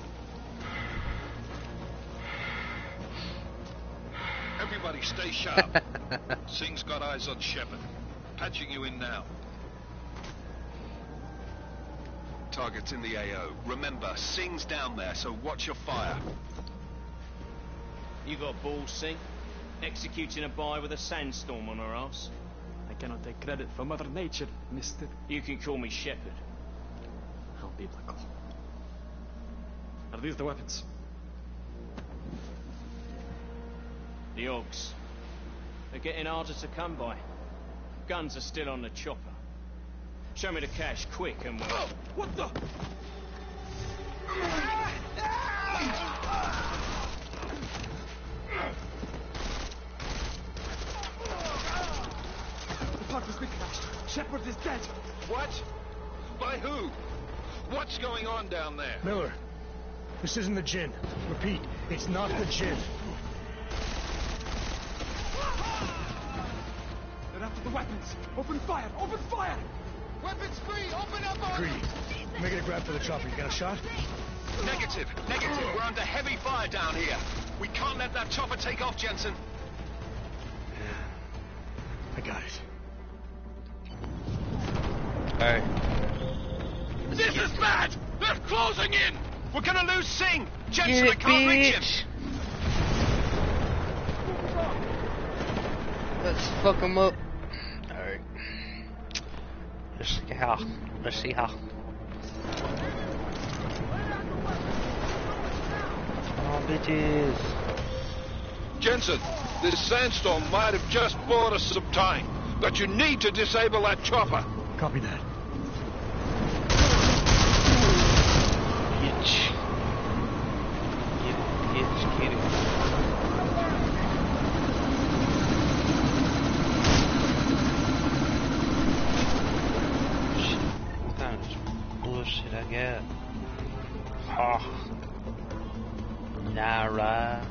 Everybody stay sharp. Singh's got eyes on Shepard. Patching you in now. Target's in the AO. Remember, Singh's down there, so watch your fire. You got balls, Singh? Executing a buy with a sandstorm on her ass? I cannot take credit for Mother Nature, mister. You can call me Shepard. How biblical. Are these the weapons? The Orcs. They're getting harder to come by. Guns are still on the chopper. Show me the cash, quick, and we'll... Oh, what the? The park has been crashed. Shepard is dead. What? By who? What's going on down there? Miller, this isn't the Jinn. Repeat, it's not the Jinn. They're after the weapons. Open fire! Open fire! Weapons free! Open up! Greedy. Make it a grab for the chopper. You got a shot? Negative. Negative. We're under heavy fire down here. We can't let that chopper take off, Jensen. I got it. Alright. This is bad! They're closing in! We're gonna lose Singh! Jensen, Get I it, can't reach bitch. him! Let's fuck him up. Alright. Let's see how. Let's see how. Oh, bitches. Jensen, this sandstorm might have just bought us some time, but you need to disable that chopper. Copy that. Bitch. Get it. Shit. What kind of bullshit I got? Oh. Nah, right.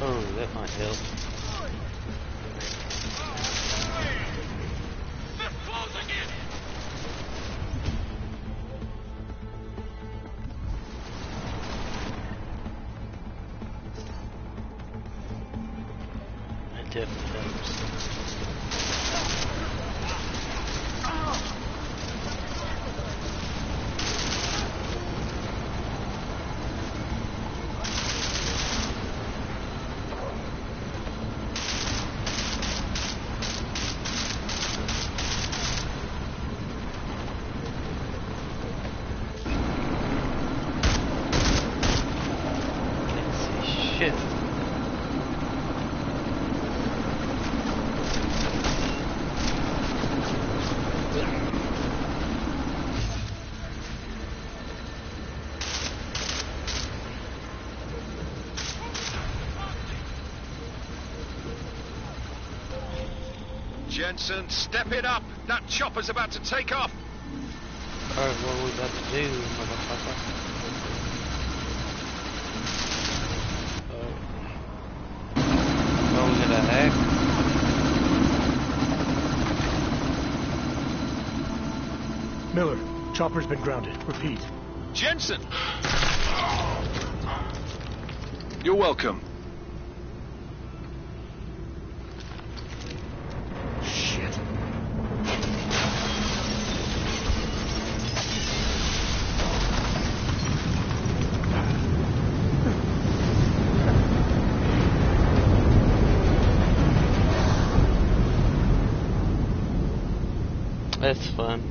Oh, that might help. That definitely helps. Shit. Jensen, step it up. That chopper's about to take off. Alright, what we got to do, motherfucker? Oh, we gotta hack. Miller, chopper's been grounded. Repeat. Jensen! You're welcome. Shit. That's fun.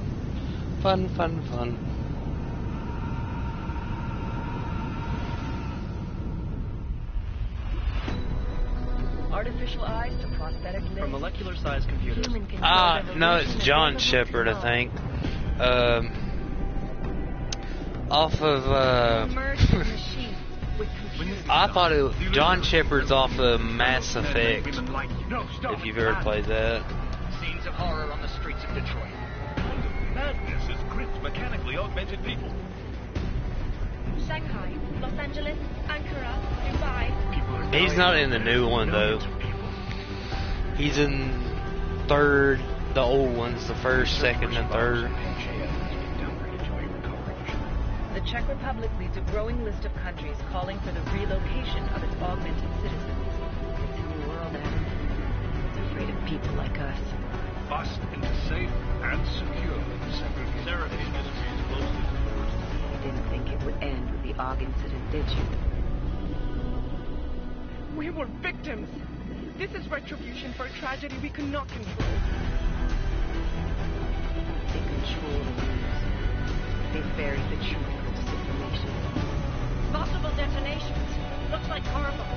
Fun, fun, fun. Artificial eyes to prosthetic limbs. From molecular-sized computers. No, it's John Shepard, I think. Off of, I thought John Shepard's off of Mass Effect. If you've ever played that. Scenes of horror on the streets of Detroit. Madness is gripped mechanically augmented people. Shanghai, Los Angeles, Ankara, Dubai. He's not in the new one though. He's in third, the old ones, the first, second, and third. The Czech Republic leads a growing list of countries calling for the relocation of its augmented citizens. It's a new world, Adam. It's afraid of people like us. Bust into safe and secure segregated industries closely to the first. You didn't think it would end with the AUG incident, did you? We were victims. This is retribution for a tragedy we could not control. They control the news. They buried the truth with disinformation. Possible detonations. Looks like horrible.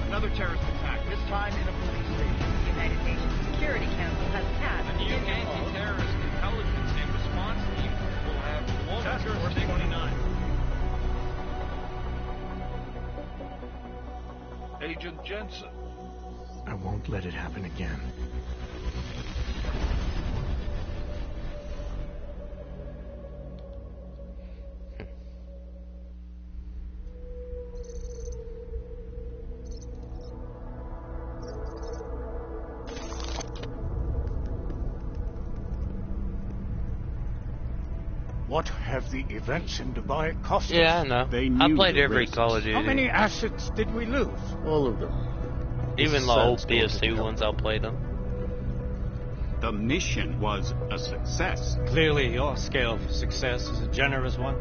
Another terrorist attack, this time in a police station. The United Nations Security Council has passed A new anti-terrorist intelligence and response team will have Task Force 29. Agent Jensen. I won't let it happen again. What have the events in Dubai cost us? Yeah, I know. I played every Call of Duty. How many assets did we lose? All of them. Even the old PS2 ones, I'll play them. The mission was a success. Clearly, your scale for success is a generous one.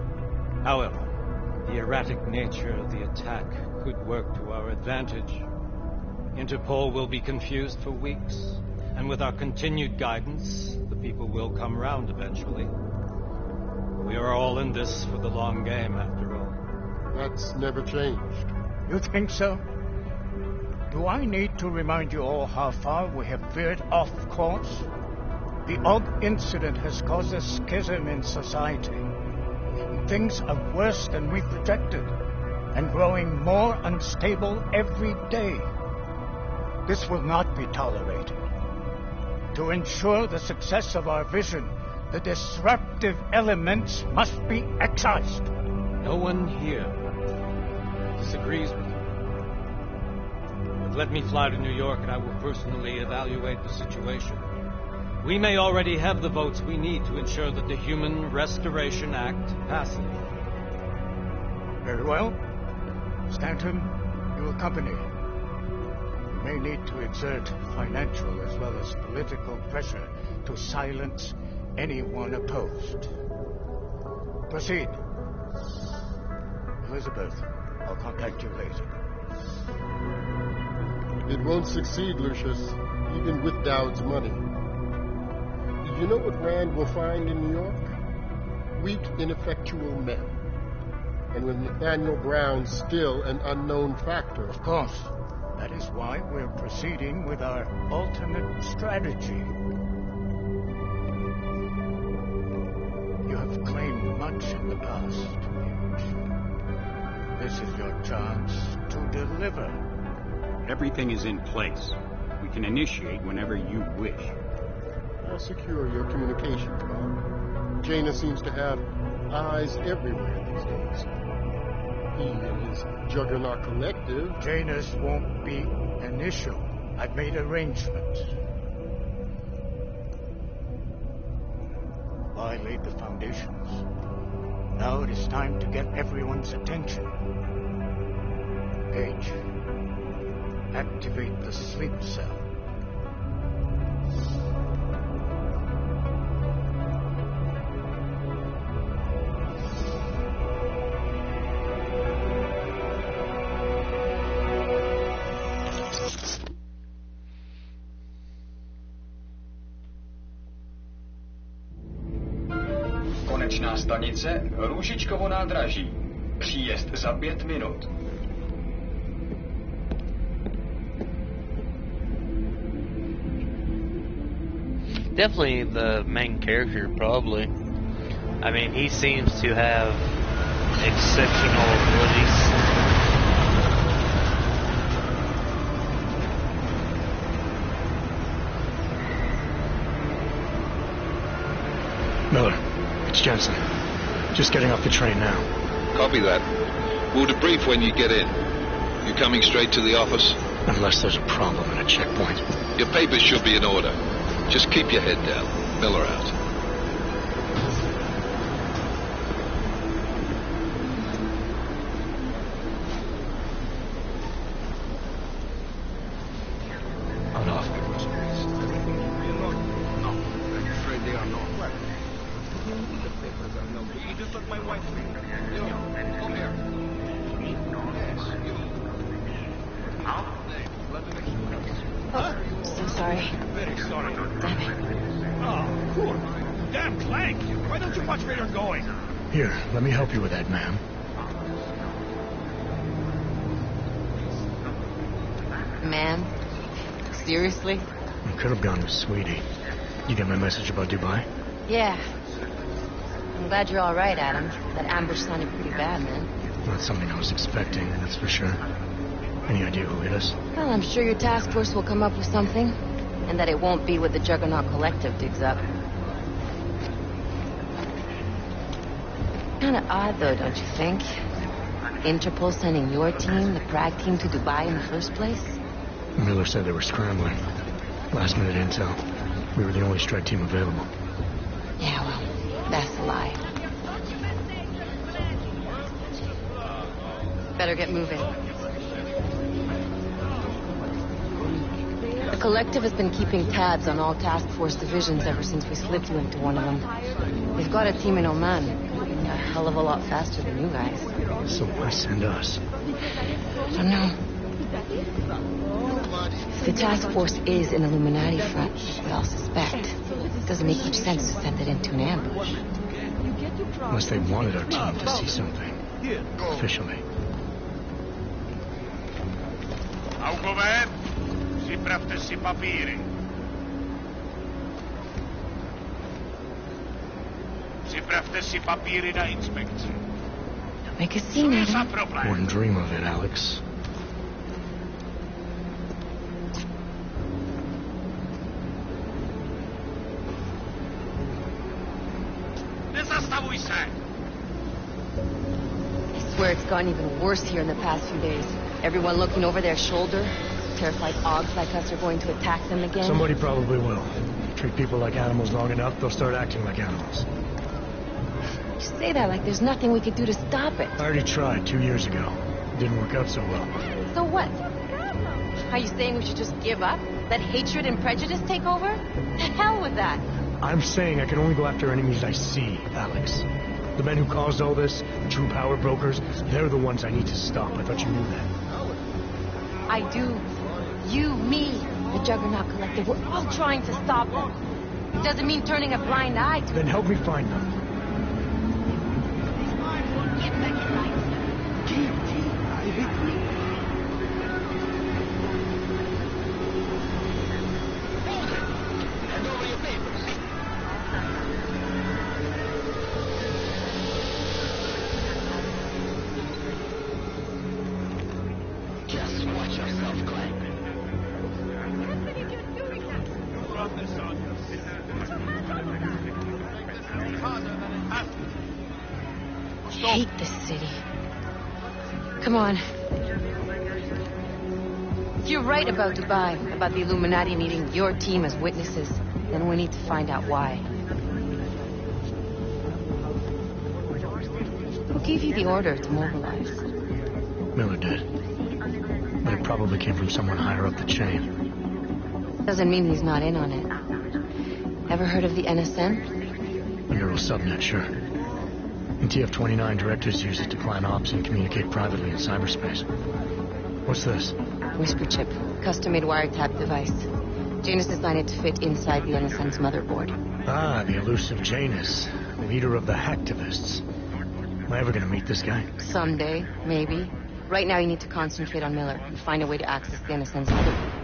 However, the erratic nature of the attack could work to our advantage. Interpol will be confused for weeks, and with our continued guidance, the people will come round eventually. We are all in this for the long game, after all. That's never changed. You think so? Do I need to remind you all how far we have veered off course? The AUG incident has caused a schism in society. Things are worse than we projected, and growing more unstable every day. This will not be tolerated. To ensure the success of our vision, the disruptive elements must be excised. No one here disagrees with you. Let me fly to New York and I will personally evaluate the situation. We may already have the votes we need to ensure that the Human Restoration Act passes. Very well. Stanton, you accompany. You may need to exert financial as well as political pressure to silence anyone opposed. Proceed. Elizabeth, I'll contact you later. It won't succeed, Lucius, even with Dowd's money. You know what Rand will find in New York? Weak, ineffectual men. And with Nathaniel Brown still an unknown factor. Of course. That is why we're proceeding with our alternate strategy. You have claimed much in the past, Hughes. This is your chance to deliver. Everything is in place. We can initiate whenever you wish. I'll secure your communications, Bob. Jaina seems to have eyes everywhere these days. He and his Juggernaut Collective. Jaina's won't be initial. I've made arrangements. I laid the foundations. Now it is time to get everyone's attention. Page, activate the sleep cell. Konečná stanice Růžičkovo nádraží. Příjezd za 5 minut. Definitely the main character, probably. I mean, he seems to have exceptional abilities. Miller, it's Jensen. Just getting off the train now. Copy that. We'll debrief when you get in. You coming straight to the office? Unless there's a problem at a checkpoint. Your papers should be in order. Just keep your head down. Miller out. On off. No, I'm afraid they are not. The papers are no. You just let my wife leave. You, come here. Yes, you. Let me make sure. Oh, so sorry. Very sorry. Damn it. Oh, poor. Damn Clank. Why don't you watch where you're going? Here, let me help you with that, ma'am. Man? Seriously? I could have gone with Sweetie. You get my message about Dubai? Yeah. I'm glad you're all right, Adam. That ambush sounded pretty bad, man. Not something I was expecting, that's for sure. Any idea who hit us? Well, I'm sure your task force will come up with something. And that it won't be what the Juggernaut Collective digs up. Kind of odd, though, don't you think? Interpol sending your team, the Prague team, to Dubai in the first place? Miller said they were scrambling. Last minute intel. We were the only strike team available. Yeah, well, that's a lie. Better get moving. The Collective has been keeping tabs on all task force divisions ever since we slipped you into one of them. They've got a team in Oman. A hell of a lot faster than you guys. So why send us? I don't know. If the task force is an Illuminati front, we all suspect. It doesn't make much sense to send it into an ambush. Unless they wanted our team to see something. Officially. Augover, připravte si papíry. Připravte si papíry na inspekci. Don't make a scene, Adam. Wouldn't dream of it, Alex. Nezastavuj se! I swear it's gotten even worse here in the past few days. Everyone looking over their shoulder, terrified Augs like us are going to attack them again? Somebody probably will. Treat people like animals long enough, they'll start acting like animals. You say that like there's nothing we could do to stop it. I already tried 2 years ago. It didn't work out so well. So what? Are you saying we should just give up? Let hatred and prejudice take over? The hell with that! I'm saying I can only go after enemies I see, Alex. The men who caused all this, the true power brokers, they're the ones I need to stop. I thought you knew that. I do. You, me, the Juggernaut Collective, we're all trying to stop them. It doesn't mean turning a blind eye to... Then help me find them. I hate this city. Come on. If you're right about Dubai, about the Illuminati needing your team as witnesses, then we need to find out why. Who gave you the order to mobilize? Miller did. But it probably came from someone higher up the chain. Doesn't mean he's not in on it. Ever heard of the NSN? A neural subnet, sure. And TF-29 directors use it to plan ops and communicate privately in cyberspace. What's this? Whisper chip. Custom-made wiretap device. Janus designed it to fit inside the NSN's motherboard. Ah, the elusive Janus. Leader of the hacktivists. Am I ever gonna meet this guy? Someday, maybe. Right now you need to concentrate on Miller and find a way to access the NSN's motherboard.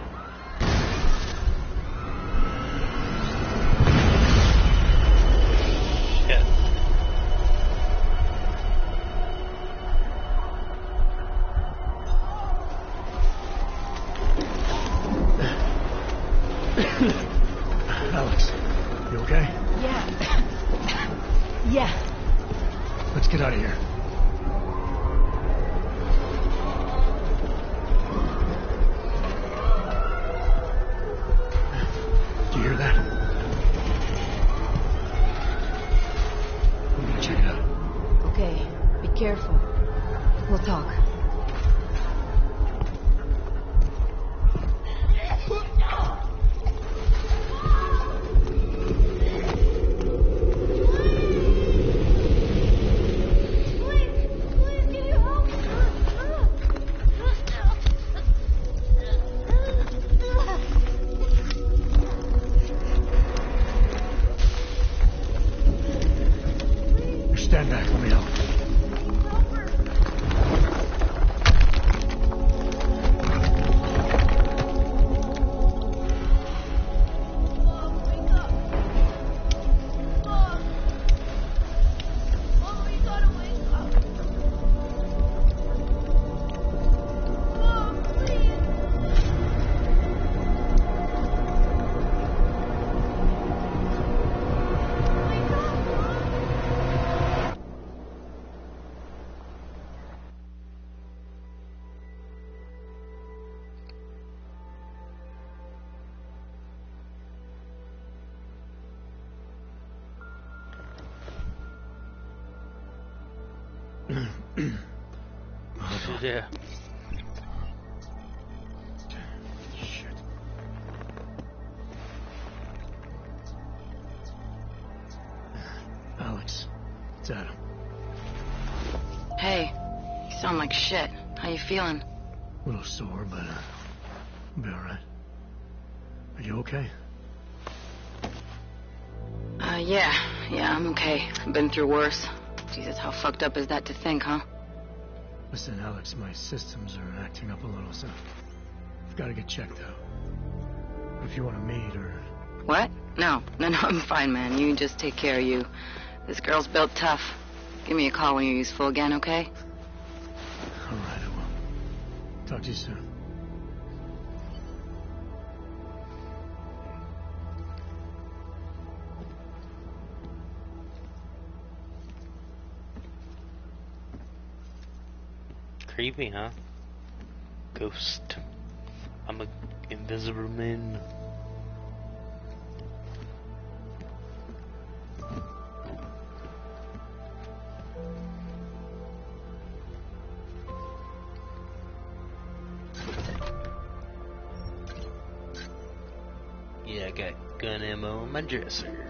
Alex, you okay? Yeah. Yeah. Let's get out of here. Do you hear that? I'm gonna check it out. Okay, be careful. We'll talk. Stand back, let me help. Yeah. Shit. Alex, it's Adam. Hey, you sound like shit. How you feeling? A little sore, but I'll be alright. Are you okay? Yeah, I'm okay. I've been through worse. Jesus, how fucked up is that to think, huh? Listen, Alex, my systems are acting up a little, so I've got to get checked out. If you want to meet or... What? No, I'm fine, man. You just take care of you. This girl's built tough. Give me a call when you're useful again, okay? All right, I will. Talk to you soon. Creepy, huh? Ghost. I'm a invisible man. Yeah, I got gun ammo on my dresser.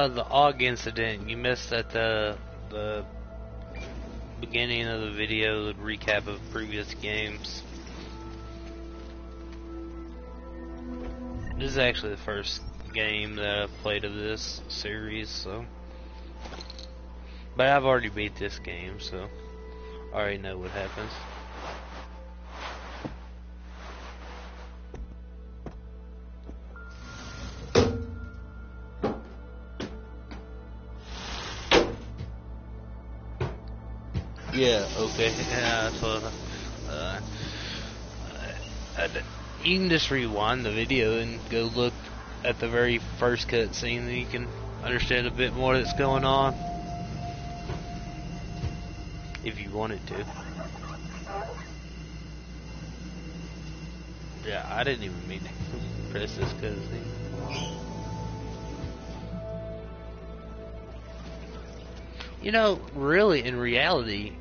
The AUG incident, you missed at the beginning of the video, the recap of previous games. This is actually the first game that I've played of this series, so. But I've already beat this game, so I already know what happens. Yeah, okay. Yeah, that's what. You can just rewind the video and go look at the very first cutscene, and you can understand a bit more that's going on. If you wanted to. Yeah, I didn't even mean to press this cutscene. You know, really, in reality,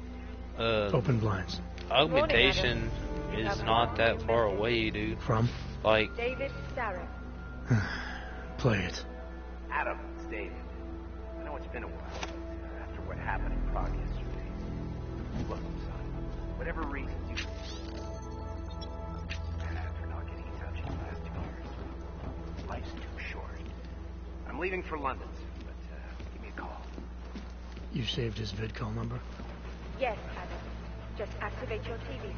open blinds. Augmentation is not that far away, dude. From? Like, David Starrett. Play it. Adam, it's David. I know it's been a while, but after what happened in Prague yesterday, look, son, whatever reason you for not getting in touch in the last 2 years, life's too short. I'm leaving for London, but give me a call. You saved his vidcall number? Yes, Adam. Just activate your TV.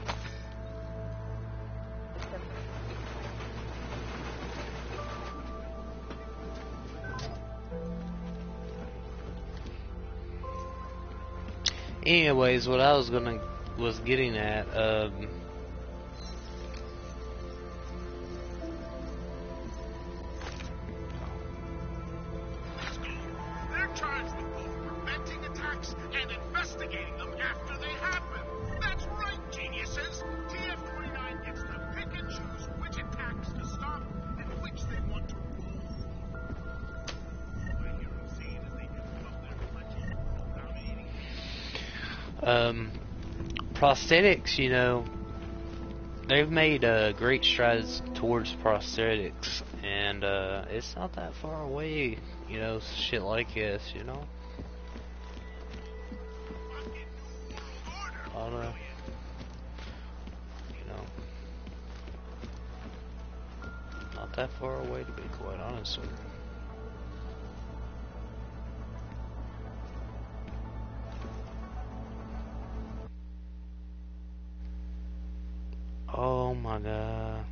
anyways, what I was getting at, They're charged with both preventing attacks and investigating them after they happen. That's right, geniuses. TF-29 gets the Um, prosthetics, you know, they've made great strides towards prosthetics, and it's not that far away, you know, shit like this, you know. A lot of, you know, not that far away to be quite honest with you. Oh my god.